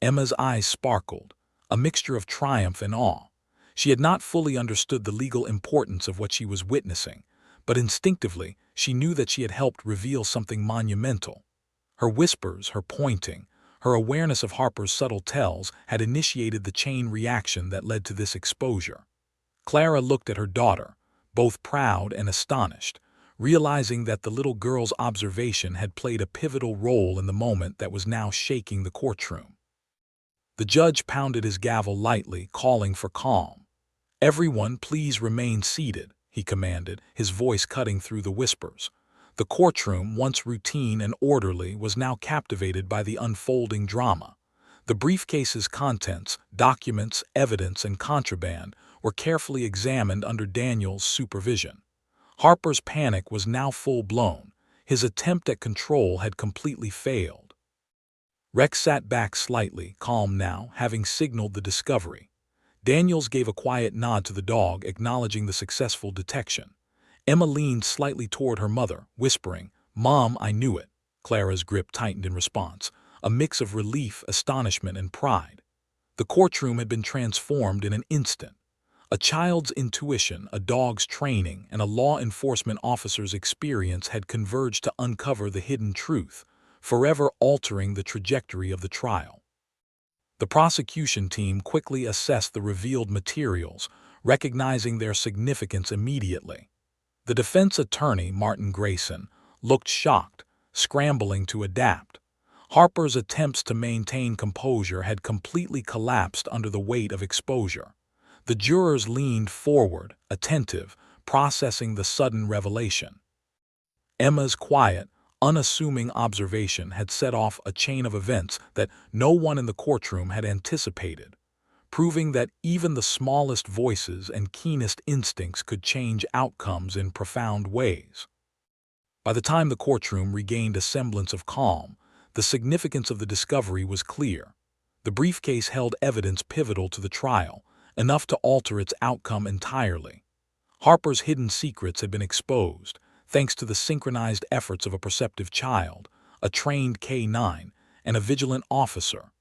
Emma's eyes sparkled, a mixture of triumph and awe. She had not fully understood the legal importance of what she was witnessing, but instinctively she knew that she had helped reveal something monumental. Her whispers, her pointing, her awareness of Harper's subtle tells had initiated the chain reaction that led to this exposure. Clara looked at her daughter, both proud and astonished, realizing that the little girl's observation had played a pivotal role in the moment that was now shaking the courtroom. The judge pounded his gavel lightly, calling for calm. "Everyone, please remain seated," he commanded, his voice cutting through the whispers. The courtroom, once routine and orderly, was now captivated by the unfolding drama. The briefcase's contents, documents, evidence, and contraband were carefully examined under Daniel's supervision. Harper's panic was now full-blown. His attempt at control had completely failed. Rex sat back slightly, calm now, having signaled the discovery. Daniels gave a quiet nod to the dog, acknowledging the successful detection. Emma leaned slightly toward her mother, whispering, "Mom, I knew it." Clara's grip tightened in response, a mix of relief, astonishment, and pride. The courtroom had been transformed in an instant. A child's intuition, a dog's training, and a law enforcement officer's experience had converged to uncover the hidden truth, forever altering the trajectory of the trial. The prosecution team quickly assessed the revealed materials, recognizing their significance immediately. The defense attorney, Martin Grayson, looked shocked, scrambling to adapt. Harper's attempts to maintain composure had completely collapsed under the weight of exposure. The jurors leaned forward, attentive, processing the sudden revelation. Emma's quiet, unassuming observation had set off a chain of events that no one in the courtroom had anticipated, proving that even the smallest voices and keenest instincts could change outcomes in profound ways. By the time the courtroom regained a semblance of calm, the significance of the discovery was clear. The briefcase held evidence pivotal to the trial, enough to alter its outcome entirely. Harper's hidden secrets had been exposed, thanks to the synchronized efforts of a perceptive child, a trained K9, and a vigilant officer.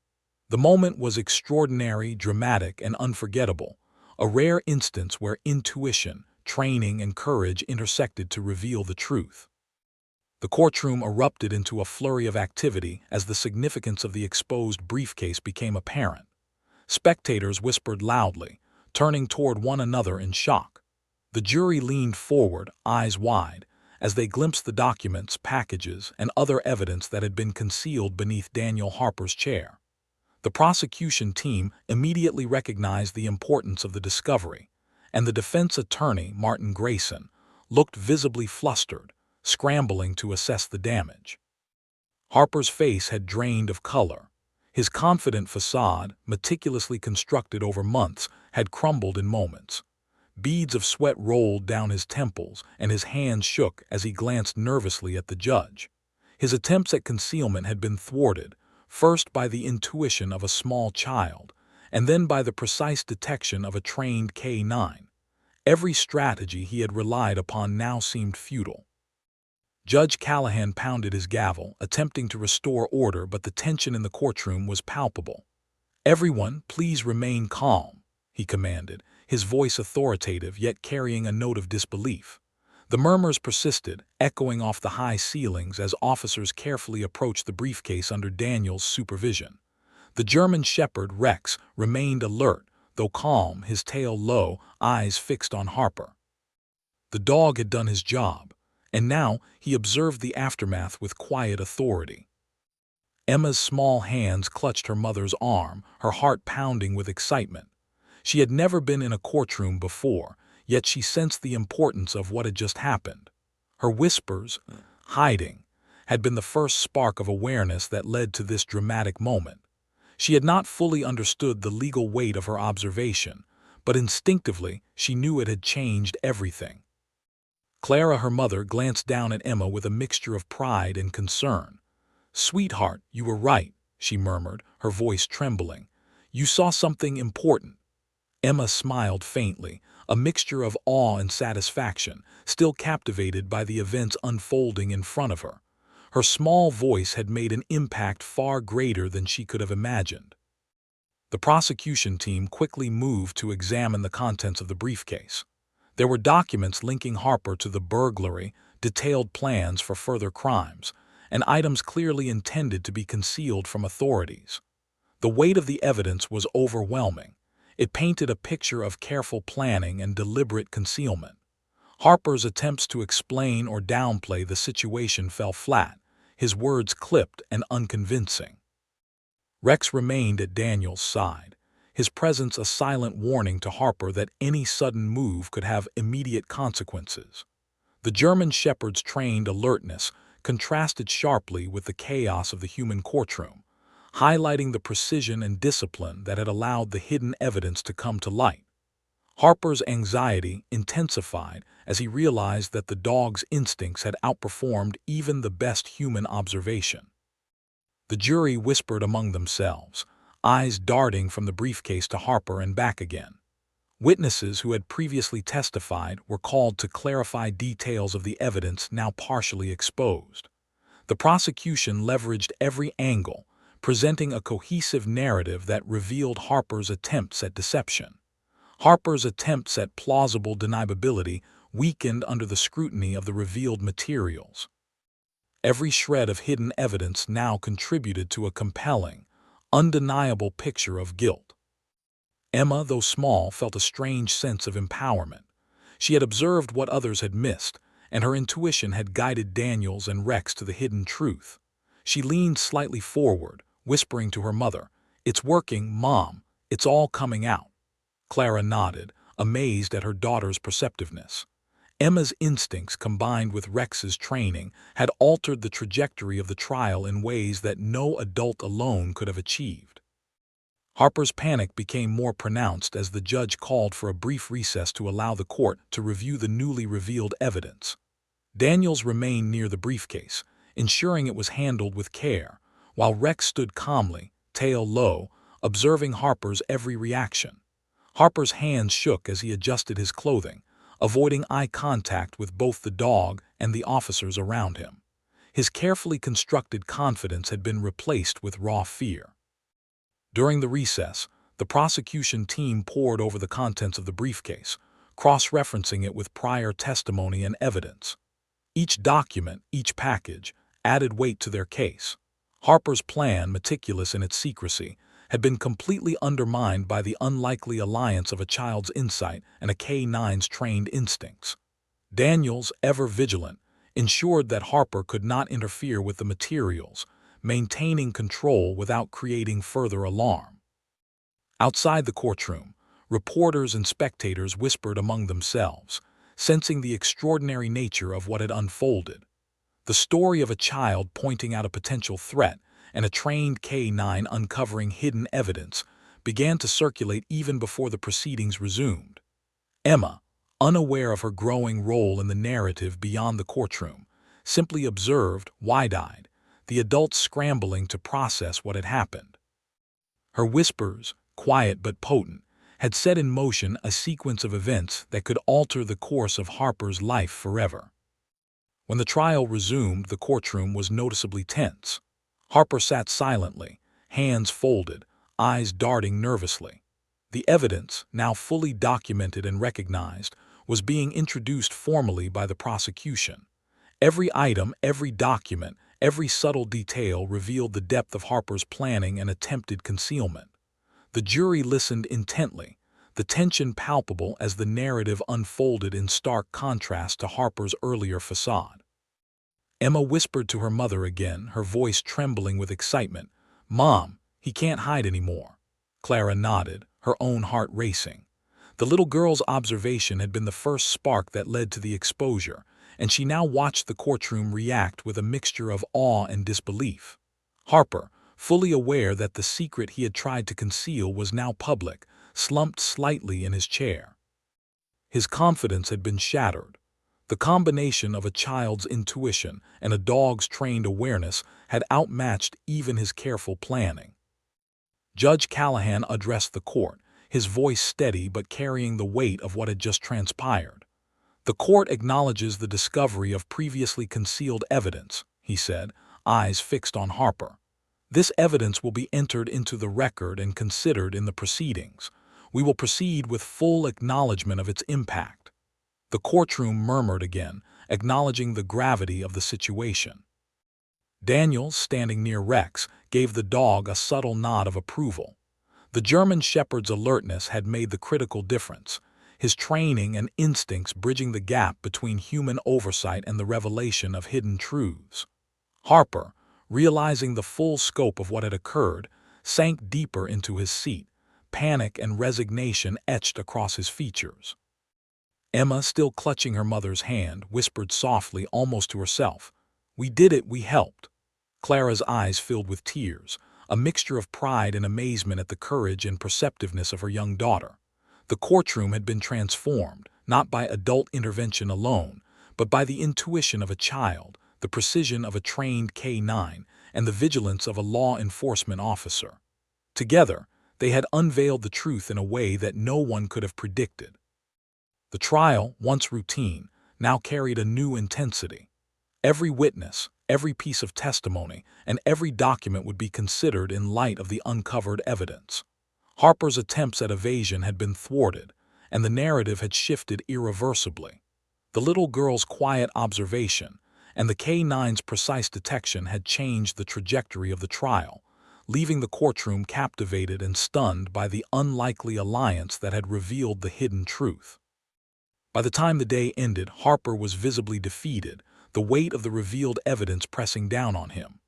The moment was extraordinary, dramatic, and unforgettable, a rare instance where intuition, training, and courage intersected to reveal the truth. The courtroom erupted into a flurry of activity as the significance of the exposed briefcase became apparent. Spectators whispered loudly, turning toward one another in shock. The jury leaned forward, eyes wide, as they glimpsed the documents, packages, and other evidence that had been concealed beneath Daniel Harper's chair. The prosecution team immediately recognized the importance of the discovery, and the defense attorney, Martin Grayson, looked visibly flustered, scrambling to assess the damage. Harper's face had drained of color. His confident facade, meticulously constructed over months, had crumbled in moments. Beads of sweat rolled down his temples, and his hands shook as he glanced nervously at the judge. His attempts at concealment had been thwarted, first by the intuition of a small child, and then by the precise detection of a trained K9. Every strategy he had relied upon now seemed futile. Judge Callahan pounded his gavel, attempting to restore order, but the tension in the courtroom was palpable. "Everyone, please remain calm," he commanded, his voice authoritative yet carrying a note of disbelief. The murmurs persisted, echoing off the high ceilings as officers carefully approached the briefcase under Daniel's supervision. The German shepherd, Rex, remained alert, though calm, his tail low, eyes fixed on Harper. The dog had done his job, and now he observed the aftermath with quiet authority. Emma's small hands clutched her mother's arm, her heart pounding with excitement. She had never been in a courtroom before, yet she sensed the importance of what had just happened. Her whispers, "hiding," had been the first spark of awareness that led to this dramatic moment. She had not fully understood the legal weight of her observation, but instinctively she knew it had changed everything. Clara, her mother, glanced down at Emma with a mixture of pride and concern. "Sweetheart, you were right," she murmured, her voice trembling. "You saw something important." Emma smiled faintly, a mixture of awe and satisfaction, still captivated by the events unfolding in front of her. Her small voice had made an impact far greater than she could have imagined. The prosecution team quickly moved to examine the contents of the briefcase. There were documents linking Harper to the burglary, detailed plans for further crimes, and items clearly intended to be concealed from authorities. The weight of the evidence was overwhelming. It painted a picture of careful planning and deliberate concealment. Harper's attempts to explain or downplay the situation fell flat, his words clipped and unconvincing. Rex remained at Daniel's side, his presence a silent warning to Harper that any sudden move could have immediate consequences. The German shepherd's trained alertness contrasted sharply with the chaos of the human courtroom, highlighting the precision and discipline that had allowed the hidden evidence to come to light. Harper's anxiety intensified as he realized that the dog's instincts had outperformed even the best human observation. The jury whispered among themselves, eyes darting from the briefcase to Harper and back again. Witnesses who had previously testified were called to clarify details of the evidence now partially exposed. The prosecution leveraged every angle, presenting a cohesive narrative that revealed Harper's attempts at deception. Harper's attempts at plausible deniability weakened under the scrutiny of the revealed materials. Every shred of hidden evidence now contributed to a compelling, undeniable picture of guilt. Emma, though small, felt a strange sense of empowerment. She had observed what others had missed, and her intuition had guided Daniels and Rex to the hidden truth. She leaned slightly forward, whispering to her mother, "It's working, Mom. It's all coming out." Clara nodded, amazed at her daughter's perceptiveness. Emma's instincts, combined with Rex's training, had altered the trajectory of the trial in ways that no adult alone could have achieved. Harper's panic became more pronounced as the judge called for a brief recess to allow the court to review the newly revealed evidence. Daniels remained near the briefcase, ensuring it was handled with care, while Rex stood calmly, tail low, observing Harper's every reaction. Harper's hands shook as he adjusted his clothing, avoiding eye contact with both the dog and the officers around him. His carefully constructed confidence had been replaced with raw fear. During the recess, the prosecution team pored over the contents of the briefcase, cross-referencing it with prior testimony and evidence. Each document, each package, added weight to their case. Harper's plan, meticulous in its secrecy, had been completely undermined by the unlikely alliance of a child's insight and a K9's trained instincts. Daniels, ever vigilant, ensured that Harper could not interfere with the materials, maintaining control without creating further alarm. Outside the courtroom, reporters and spectators whispered among themselves, sensing the extraordinary nature of what had unfolded. The story of a child pointing out a potential threat and a trained K9 uncovering hidden evidence began to circulate even before the proceedings resumed. Emma, unaware of her growing role in the narrative beyond the courtroom, simply observed, wide-eyed, the adults scrambling to process what had happened. Her whispers, quiet but potent, had set in motion a sequence of events that could alter the course of Harper's life forever. When the trial resumed, the courtroom was noticeably tense. Harper sat silently, hands folded, eyes darting nervously. The evidence, now fully documented and recognized, was being introduced formally by the prosecution. Every item, every document, every subtle detail revealed the depth of Harper's planning and attempted concealment. The jury listened intently, the tension palpable as the narrative unfolded in stark contrast to Harper's earlier facade. Emma whispered to her mother again, her voice trembling with excitement, "Mom, he can't hide anymore." Clara nodded, her own heart racing. The little girl's observation had been the first spark that led to the exposure, and she now watched the courtroom react with a mixture of awe and disbelief. Harper, fully aware that the secret he had tried to conceal was now public, slumped slightly in his chair. His confidence had been shattered. The combination of a child's intuition and a dog's trained awareness had outmatched even his careful planning. Judge Callahan addressed the court, his voice steady but carrying the weight of what had just transpired. "The court acknowledges the discovery of previously concealed evidence," he said, eyes fixed on Harper. "This evidence will be entered into the record and considered in the proceedings. We will proceed with full acknowledgement of its impact." The courtroom murmured again, acknowledging the gravity of the situation. Daniels, standing near Rex, gave the dog a subtle nod of approval. The German shepherd's alertness had made the critical difference, his training and instincts bridging the gap between human oversight and the revelation of hidden truths. Harper, realizing the full scope of what had occurred, sank deeper into his seat, panic and resignation etched across his features. Emma, still clutching her mother's hand, whispered softly, almost to herself, "We did it, we helped." Clara's eyes filled with tears, a mixture of pride and amazement at the courage and perceptiveness of her young daughter. The courtroom had been transformed, not by adult intervention alone, but by the intuition of a child, the precision of a trained K9, and the vigilance of a law enforcement officer. Together, they had unveiled the truth in a way that no one could have predicted. The trial, once routine, now carried a new intensity. Every witness, every piece of testimony, and every document would be considered in light of the uncovered evidence. Harper's attempts at evasion had been thwarted, and the narrative had shifted irreversibly. The little girl's quiet observation and the K9's precise detection had changed the trajectory of the trial, leaving the courtroom captivated and stunned by the unlikely alliance that had revealed the hidden truth. By the time the day ended, Harper was visibly defeated, the weight of the revealed evidence pressing down on him.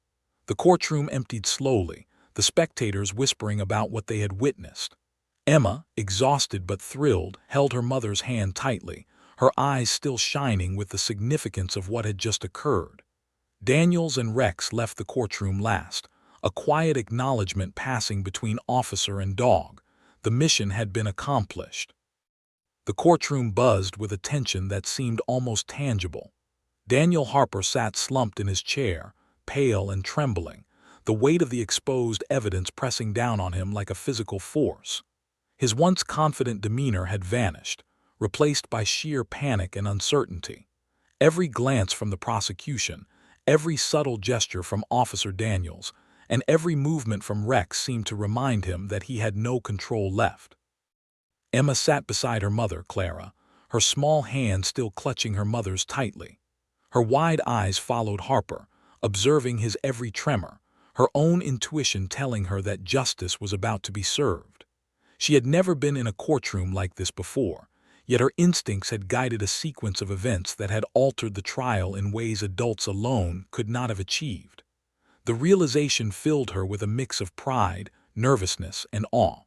The courtroom emptied slowly, the spectators whispering about what they had witnessed. Emma, exhausted but thrilled, held her mother's hand tightly, her eyes still shining with the significance of what had just occurred. Daniels and Rex left the courtroom last, a quiet acknowledgement passing between officer and dog. The mission had been accomplished. The courtroom buzzed with a tension that seemed almost tangible. Daniel Harper sat slumped in his chair, pale and trembling, the weight of the exposed evidence pressing down on him like a physical force. His once confident demeanor had vanished, replaced by sheer panic and uncertainty. Every glance from the prosecution, every subtle gesture from Officer Daniels, and every movement from Rex seemed to remind him that he had no control left. Emma sat beside her mother, Clara, her small hand still clutching her mother's tightly. Her wide eyes followed Harper, observing his every tremor, her own intuition telling her that justice was about to be served. She had never been in a courtroom like this before, yet her instincts had guided a sequence of events that had altered the trial in ways adults alone could not have achieved. The realization filled her with a mix of pride, nervousness, and awe.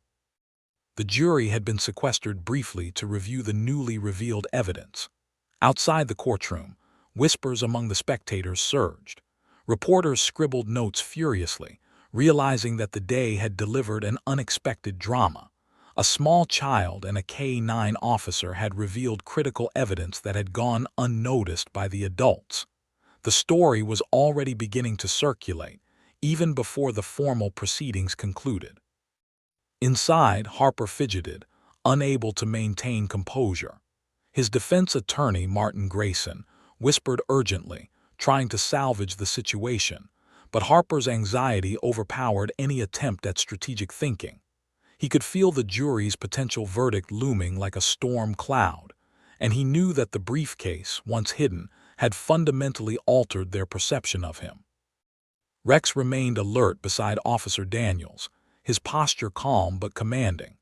The jury had been sequestered briefly to review the newly revealed evidence. Outside the courtroom, whispers among the spectators surged. Reporters scribbled notes furiously, realizing that the day had delivered an unexpected drama. A small child and a K9 officer had revealed critical evidence that had gone unnoticed by the adults. The story was already beginning to circulate, even before the formal proceedings concluded. Inside, Harper fidgeted, unable to maintain composure. His defense attorney, Martin Grayson, whispered urgently, trying to salvage the situation, but Harper's anxiety overpowered any attempt at strategic thinking. He could feel the jury's potential verdict looming like a storm cloud, and he knew that the briefcase, once hidden, had fundamentally altered their perception of him. Rex remained alert beside Officer Daniels, his posture calm but commanding.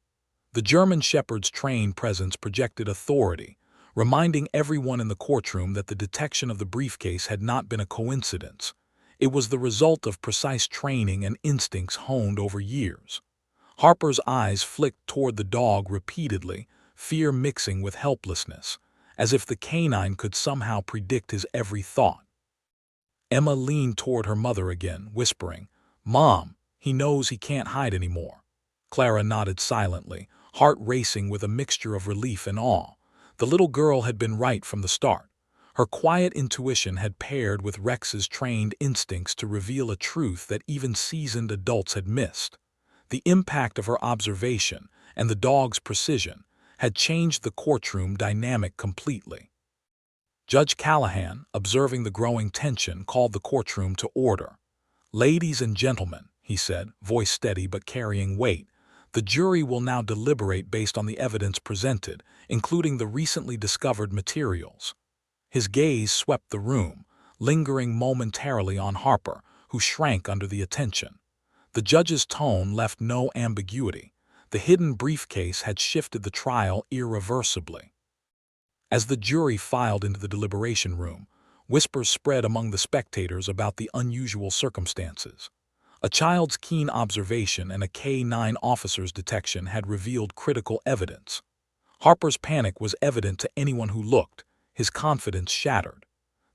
The German Shepherd's trained presence projected authority, reminding everyone in the courtroom that the detection of the briefcase had not been a coincidence. It was the result of precise training and instincts honed over years. Harper's eyes flicked toward the dog repeatedly, fear mixing with helplessness, as if the canine could somehow predict his every thought. Emma leaned toward her mother again, whispering, "Mom, he knows he can't hide anymore." Clara nodded silently, heart racing with a mixture of relief and awe. The little girl had been right from the start. Her quiet intuition had paired with Rex's trained instincts to reveal a truth that even seasoned adults had missed. The impact of her observation and the dog's precision had changed the courtroom dynamic completely. Judge Callahan, observing the growing tension, called the courtroom to order. "Ladies and gentlemen," he said, voice steady but carrying weight, "the jury will now deliberate based on the evidence presented, including the recently discovered materials." His gaze swept the room, lingering momentarily on Harper, who shrank under the attention. The judge's tone left no ambiguity. The hidden briefcase had shifted the trial irreversibly. As the jury filed into the deliberation room, whispers spread among the spectators about the unusual circumstances. A child's keen observation and a K9 officer's detection had revealed critical evidence. Harper's panic was evident to anyone who looked, his confidence shattered.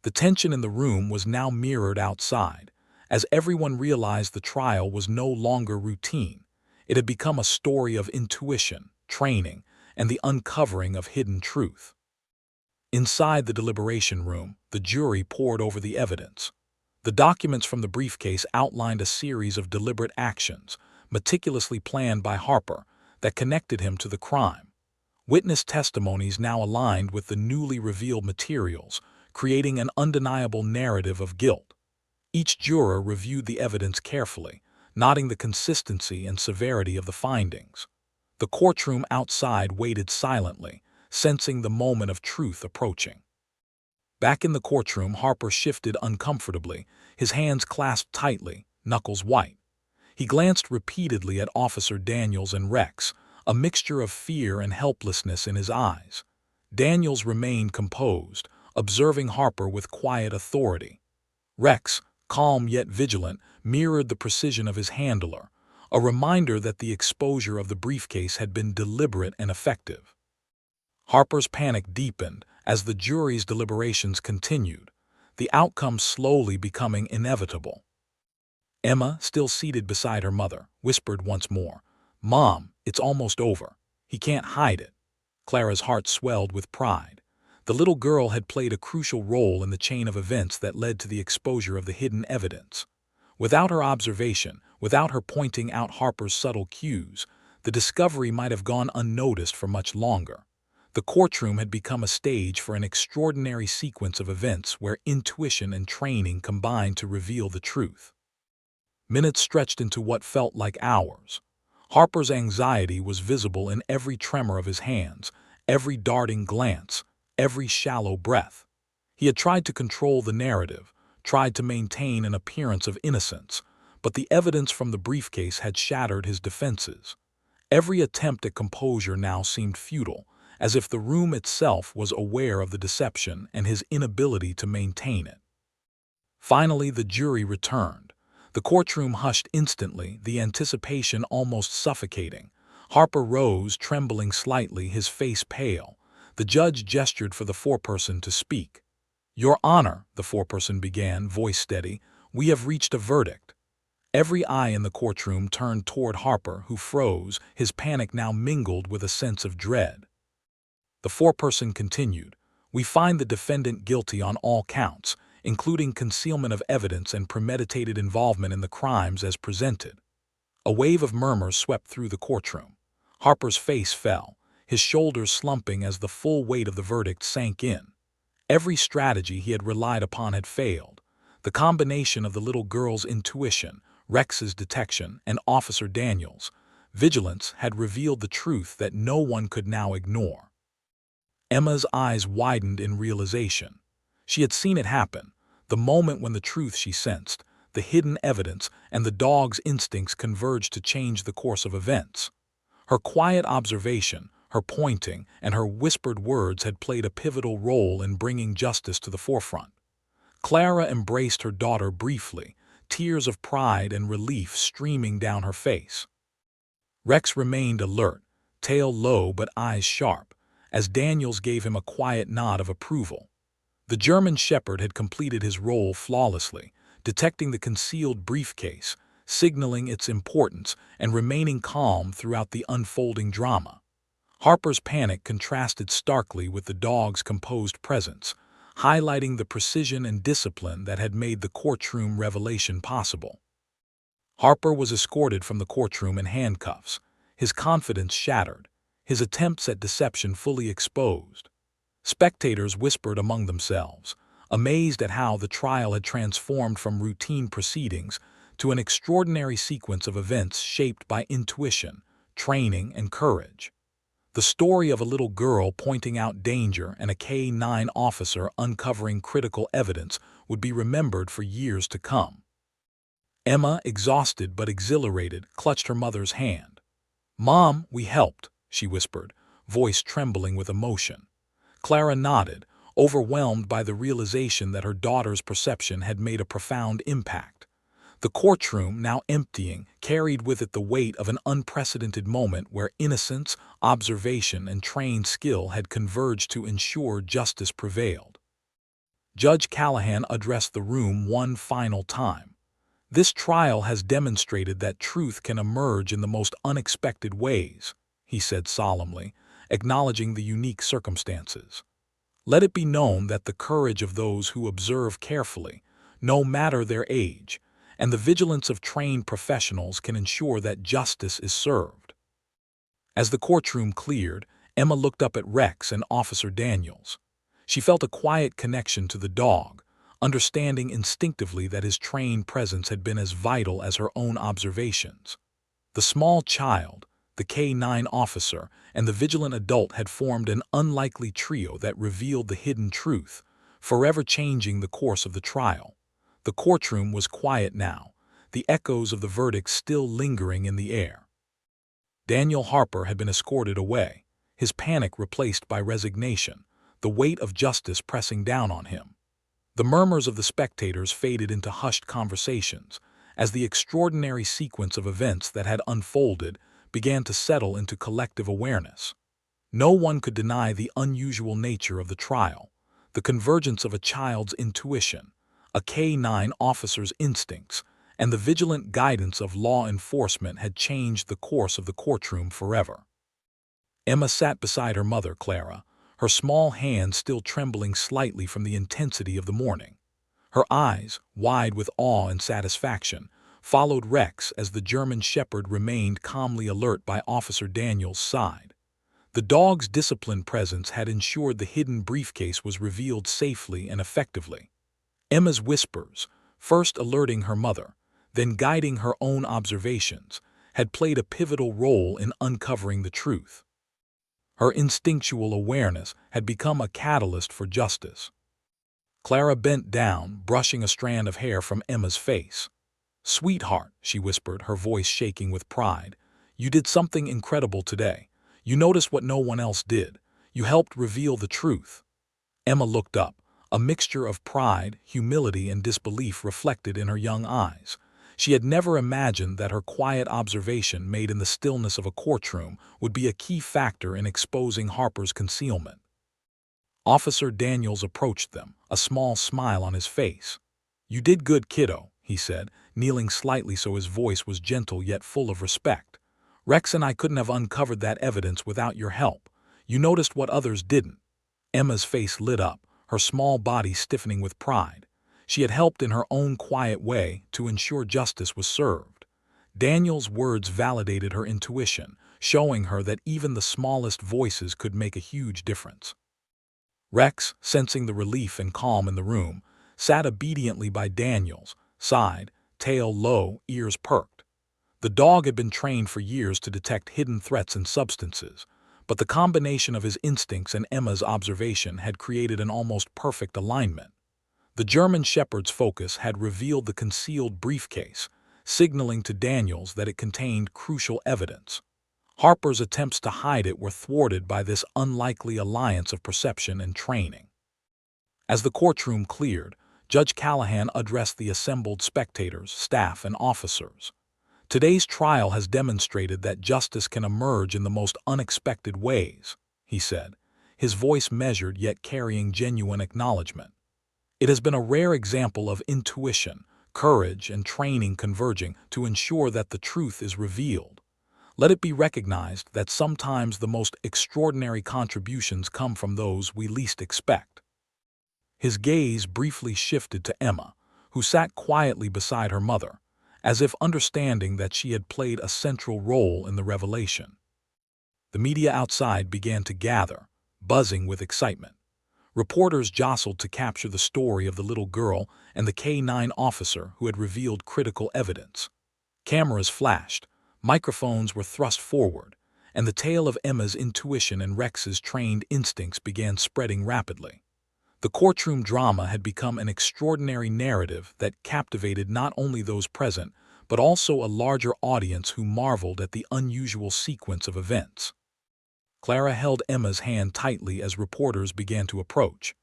The tension in the room was now mirrored outside, as everyone realized the trial was no longer routine. It had become a story of intuition, training, and the uncovering of hidden truth. Inside the deliberation room, the jury pored over the evidence. The documents from the briefcase outlined a series of deliberate actions, meticulously planned by Harper, that connected him to the crime. Witness testimonies now aligned with the newly revealed materials, creating an undeniable narrative of guilt. Each juror reviewed the evidence carefully, noting the consistency and severity of the findings. The courtroom outside waited silently, sensing the moment of truth approaching. Back in the courtroom, Harper shifted uncomfortably, his hands clasped tightly, knuckles white. He glanced repeatedly at Officer Daniels and Rex, a mixture of fear and helplessness in his eyes. Daniels remained composed, observing Harper with quiet authority. Rex, calm yet vigilant, mirrored the precision of his handler, a reminder that the exposure of the briefcase had been deliberate and effective. Harper's panic deepened as the jury's deliberations continued, the outcome slowly becoming inevitable. Emma, still seated beside her mother, whispered once more, "Mom, it's almost over. He can't hide it." Clara's heart swelled with pride. The little girl had played a crucial role in the chain of events that led to the exposure of the hidden evidence. Without her observation, without her pointing out Harper's subtle cues, the discovery might have gone unnoticed for much longer. The courtroom had become a stage for an extraordinary sequence of events where intuition and training combined to reveal the truth. Minutes stretched into what felt like hours. Harper's anxiety was visible in every tremor of his hands, every darting glance, every shallow breath. He had tried to control the narrative, tried to maintain an appearance of innocence, but the evidence from the briefcase had shattered his defenses. Every attempt at composure now seemed futile, as if the room itself was aware of the deception and his inability to maintain it. Finally, the jury returned. The courtroom hushed instantly, the anticipation almost suffocating. Harper rose, trembling slightly, his face pale. The judge gestured for the foreperson to speak. "Your Honor," the foreperson began, voice steady, "we have reached a verdict." Every eye in the courtroom turned toward Harper, who froze, his panic now mingled with a sense of dread. The foreperson continued, "We find the defendant guilty on all counts, including concealment of evidence and premeditated involvement in the crimes as presented." A wave of murmurs swept through the courtroom. Harper's face fell, his shoulders slumping as the full weight of the verdict sank in. Every strategy he had relied upon had failed. The combination of the little girl's intuition, Rex's detection, and Officer Daniels' vigilance had revealed the truth that no one could now ignore. Emma's eyes widened in realization. She had seen it happen, the moment when the truth she sensed, the hidden evidence, and the dog's instincts converged to change the course of events. Her quiet observation, her pointing, and her whispered words had played a pivotal role in bringing justice to the forefront. Clara embraced her daughter briefly, tears of pride and relief streaming down her face. Rex remained alert, tail low but eyes sharp, as Daniels gave him a quiet nod of approval. The German shepherd had completed his role flawlessly, detecting the concealed briefcase, signaling its importance, and remaining calm throughout the unfolding drama. Harper's panic contrasted starkly with the dog's composed presence, highlighting the precision and discipline that had made the courtroom revelation possible. Harper was escorted from the courtroom in handcuffs, his confidence shattered, his attempts at deception fully exposed. Spectators whispered among themselves, amazed at how the trial had transformed from routine proceedings to an extraordinary sequence of events shaped by intuition, training, and courage. The story of a little girl pointing out danger and a K9 officer uncovering critical evidence would be remembered for years to come. Emma, exhausted but exhilarated, clutched her mother's hand. "Mom, we helped," she whispered, voice trembling with emotion. Clara nodded, overwhelmed by the realization that her daughter's perception had made a profound impact. The courtroom, now emptying, carried with it the weight of an unprecedented moment where innocence, observation, and trained skill had converged to ensure justice prevailed. Judge Callahan addressed the room one final time. "This trial has demonstrated that truth can emerge in the most unexpected ways," he said solemnly, acknowledging the unique circumstances. Let it be known that the courage of those who observe carefully, no matter their age, and the vigilance of trained professionals can ensure that justice is served. As the courtroom cleared, Emma looked up at Rex and Officer Daniels. She felt a quiet connection to the dog, understanding instinctively that his trained presence had been as vital as her own observations. The small child, the K9 officer, and the vigilant adult had formed an unlikely trio that revealed the hidden truth, forever changing the course of the trial. The courtroom was quiet now, the echoes of the verdict still lingering in the air. Daniel Harper had been escorted away, his panic replaced by resignation, the weight of justice pressing down on him. The murmurs of the spectators faded into hushed conversations, as the extraordinary sequence of events that had unfolded began to settle into collective awareness. No one could deny the unusual nature of the trial, the convergence of a child's intuition, a K9 officer's instincts, and the vigilant guidance of law enforcement had changed the course of the courtroom forever. Emma sat beside her mother, Clara, her small hands still trembling slightly from the intensity of the morning. Her eyes, wide with awe and satisfaction, followed Rex as the German Shepherd remained calmly alert by Officer Daniels' side. The dog's disciplined presence had ensured the hidden briefcase was revealed safely and effectively. Emma's whispers, first alerting her mother, then guiding her own observations, had played a pivotal role in uncovering the truth. Her instinctual awareness had become a catalyst for justice. Clara bent down, brushing a strand of hair from Emma's face. "Sweetheart," she whispered, her voice shaking with pride, "you did something incredible today. You noticed what no one else did. You helped reveal the truth." Emma looked up, a mixture of pride, humility, and disbelief reflected in her young eyes. She had never imagined that her quiet observation made in the stillness of a courtroom would be a key factor in exposing Harper's concealment. Officer Daniels approached them, a small smile on his face. "You did good, kiddo," he said, kneeling slightly so his voice was gentle yet full of respect. "Rex and I couldn't have uncovered that evidence without your help. You noticed what others didn't." Emma's face lit up, her small body stiffening with pride. She had helped in her own quiet way to ensure justice was served. Daniel's words validated her intuition, showing her that even the smallest voices could make a huge difference. Rex, sensing the relief and calm in the room, sat obediently by Daniel's side, tail low, ears perked. The dog had been trained for years to detect hidden threats and substances, but the combination of his instincts and Emma's observation had created an almost perfect alignment. The German Shepherd's focus had revealed the concealed briefcase, signaling to Daniels that it contained crucial evidence. Harper's attempts to hide it were thwarted by this unlikely alliance of perception and training. As the courtroom cleared, Judge Callahan addressed the assembled spectators, staff, and officers. "Today's trial has demonstrated that justice can emerge in the most unexpected ways," he said, his voice measured yet carrying genuine acknowledgement. "It has been a rare example of intuition, courage, and training converging to ensure that the truth is revealed. Let it be recognized that sometimes the most extraordinary contributions come from those we least expect." His gaze briefly shifted to Emma, who sat quietly beside her mother, as if understanding that she had played a central role in the revelation. The media outside began to gather, buzzing with excitement. Reporters jostled to capture the story of the little girl and the K9 officer who had revealed critical evidence. Cameras flashed, microphones were thrust forward, and the tale of Emma's intuition and Rex's trained instincts began spreading rapidly. The courtroom drama had become an extraordinary narrative that captivated not only those present, but also a larger audience who marveled at the unusual sequence of events. Clara held Emma's hand tightly as reporters began to approach.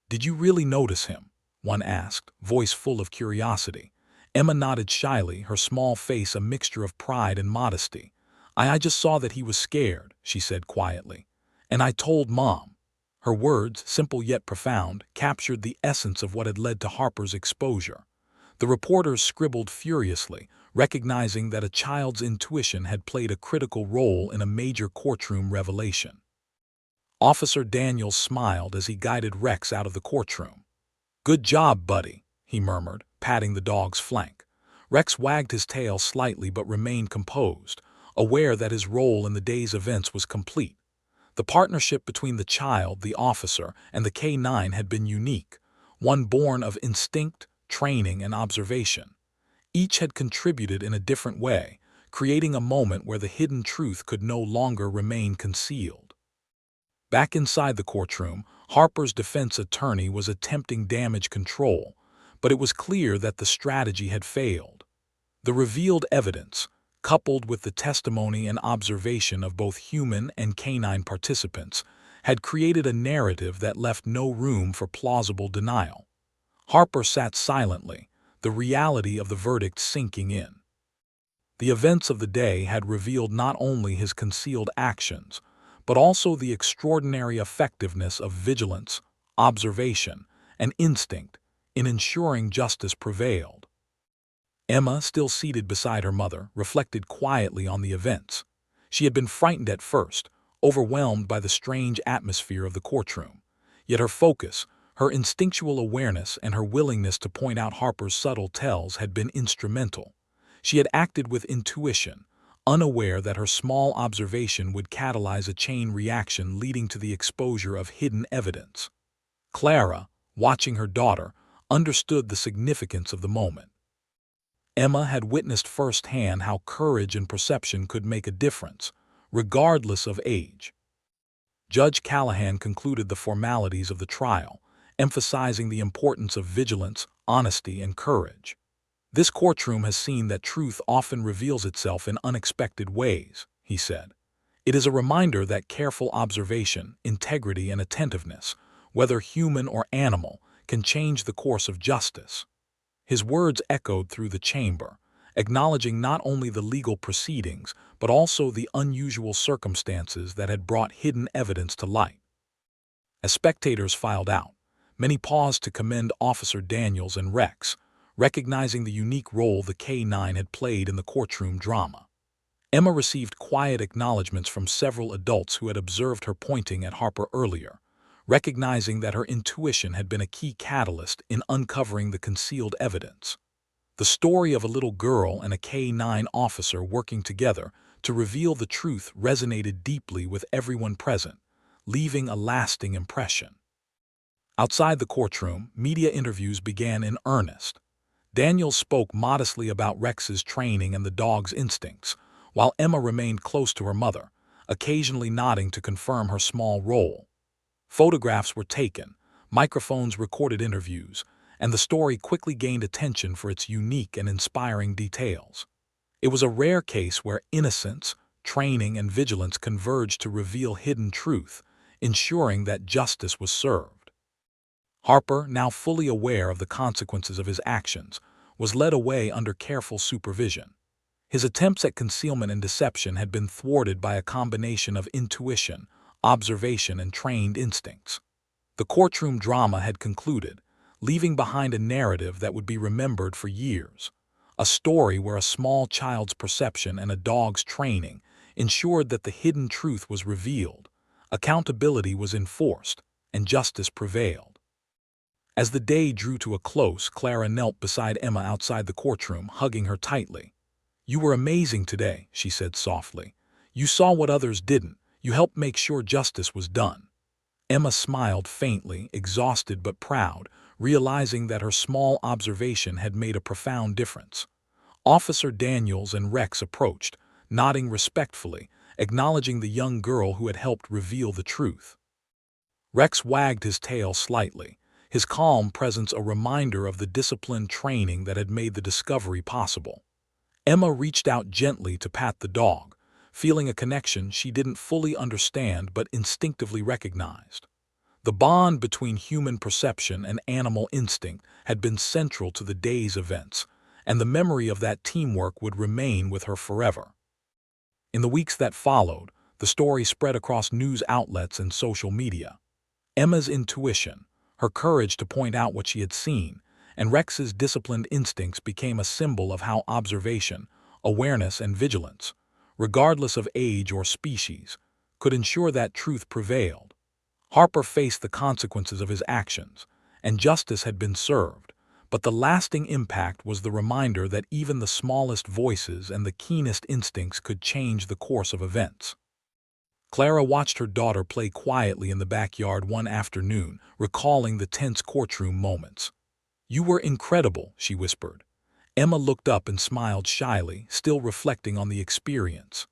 "Did you really notice him?" one asked, voice full of curiosity. Emma nodded shyly, her small face a mixture of pride and modesty. I just saw that he was scared," she said quietly. "And I told Mom." Her words, simple yet profound, captured the essence of what had led to Harper's exposure. The reporters scribbled furiously, recognizing that a child's intuition had played a critical role in a major courtroom revelation. Officer Daniels smiled as he guided Rex out of the courtroom. "Good job, buddy," he murmured, patting the dog's flank. Rex wagged his tail slightly but remained composed, aware that his role in the day's events was complete. The partnership between the child, the officer, and the K9 had been unique, one born of instinct, training, and observation. Each had contributed in a different way, creating a moment where the hidden truth could no longer remain concealed. Back inside the courtroom, Harper's defense attorney was attempting damage control, but it was clear that the strategy had failed. The revealed evidence, coupled with the testimony and observation of both human and canine participants, had created a narrative that left no room for plausible denial. Harper sat silently, the reality of the verdict sinking in. The events of the day had revealed not only his concealed actions, but also the extraordinary effectiveness of vigilance, observation, and instinct in ensuring justice prevailed. Emma, still seated beside her mother, reflected quietly on the events. She had been frightened at first, overwhelmed by the strange atmosphere of the courtroom. Yet her focus, her instinctual awareness, and her willingness to point out Harper's subtle tells had been instrumental. She had acted with intuition, unaware that her small observation would catalyze a chain reaction leading to the exposure of hidden evidence. Clara, watching her daughter, understood the significance of the moment. Emma had witnessed firsthand how courage and perception could make a difference, regardless of age. Judge Callahan concluded the formalities of the trial, emphasizing the importance of vigilance, honesty, and courage. "This courtroom has seen that truth often reveals itself in unexpected ways," he said. "It is a reminder that careful observation, integrity, and attentiveness, whether human or animal, can change the course of justice." His words echoed through the chamber, acknowledging not only the legal proceedings, but also the unusual circumstances that had brought hidden evidence to light. As spectators filed out, many paused to commend Officer Daniels and Rex, recognizing the unique role the K9 had played in the courtroom drama. Emma received quiet acknowledgments from several adults who had observed her pointing at Harper earlier, recognizing that her intuition had been a key catalyst in uncovering the concealed evidence. The story of a little girl and a K9 officer working together to reveal the truth resonated deeply with everyone present, leaving a lasting impression. Outside the courtroom, media interviews began in earnest. Daniels spoke modestly about Rex's training and the dog's instincts, while Emma remained close to her mother, occasionally nodding to confirm her small role. Photographs were taken, microphones recorded interviews, and the story quickly gained attention for its unique and inspiring details. It was a rare case where innocence, training, and vigilance converged to reveal hidden truth, ensuring that justice was served. Harper, now fully aware of the consequences of his actions, was led away under careful supervision. His attempts at concealment and deception had been thwarted by a combination of intuition, observation, and trained instincts. The courtroom drama had concluded, leaving behind a narrative that would be remembered for years. A story where a small child's perception and a dog's training ensured that the hidden truth was revealed, accountability was enforced, and justice prevailed. As the day drew to a close, Clara knelt beside Emma outside the courtroom, hugging her tightly. "You were amazing today," she said softly. "You saw what others didn't. You helped make sure justice was done." Emma smiled faintly, exhausted but proud, realizing that her small observation had made a profound difference. Officer Daniels and Rex approached, nodding respectfully, acknowledging the young girl who had helped reveal the truth. Rex wagged his tail slightly, his calm presence a reminder of the disciplined training that had made the discovery possible. Emma reached out gently to pat the dog, feeling a connection she didn't fully understand but instinctively recognized. The bond between human perception and animal instinct had been central to the day's events, and the memory of that teamwork would remain with her forever. In the weeks that followed, the story spread across news outlets and social media. Emma's intuition, her courage to point out what she had seen, and Rex's disciplined instincts became a symbol of how observation, awareness, and vigilance, regardless of age or species, could ensure that truth prevailed. Harper faced the consequences of his actions, and justice had been served, but the lasting impact was the reminder that even the smallest voices and the keenest instincts could change the course of events. Clara watched her daughter play quietly in the backyard one afternoon, recalling the tense courtroom moments. "You were incredible," she whispered. Emma looked up and smiled shyly, still reflecting on the experience.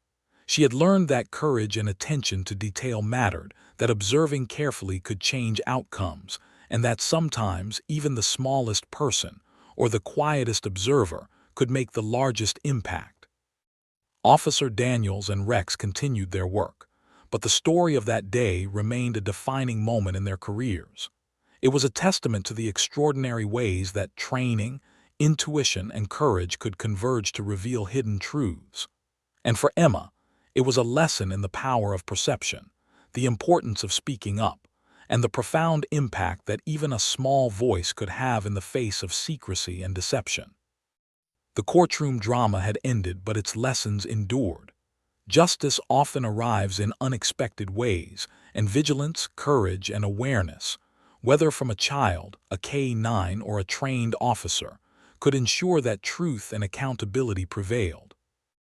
She had learned that courage and attention to detail mattered, that observing carefully could change outcomes, and that sometimes even the smallest person, or the quietest observer, could make the largest impact. Officer Daniels and Rex continued their work, but the story of that day remained a defining moment in their careers. It was a testament to the extraordinary ways that training, intuition, and courage could converge to reveal hidden truths. And for Emma, it was a lesson in the power of perception, the importance of speaking up, and the profound impact that even a small voice could have in the face of secrecy and deception. The courtroom drama had ended, but its lessons endured. Justice often arrives in unexpected ways, and vigilance, courage, and awareness, whether from a child, a K9, or a trained officer, could ensure that truth and accountability prevailed.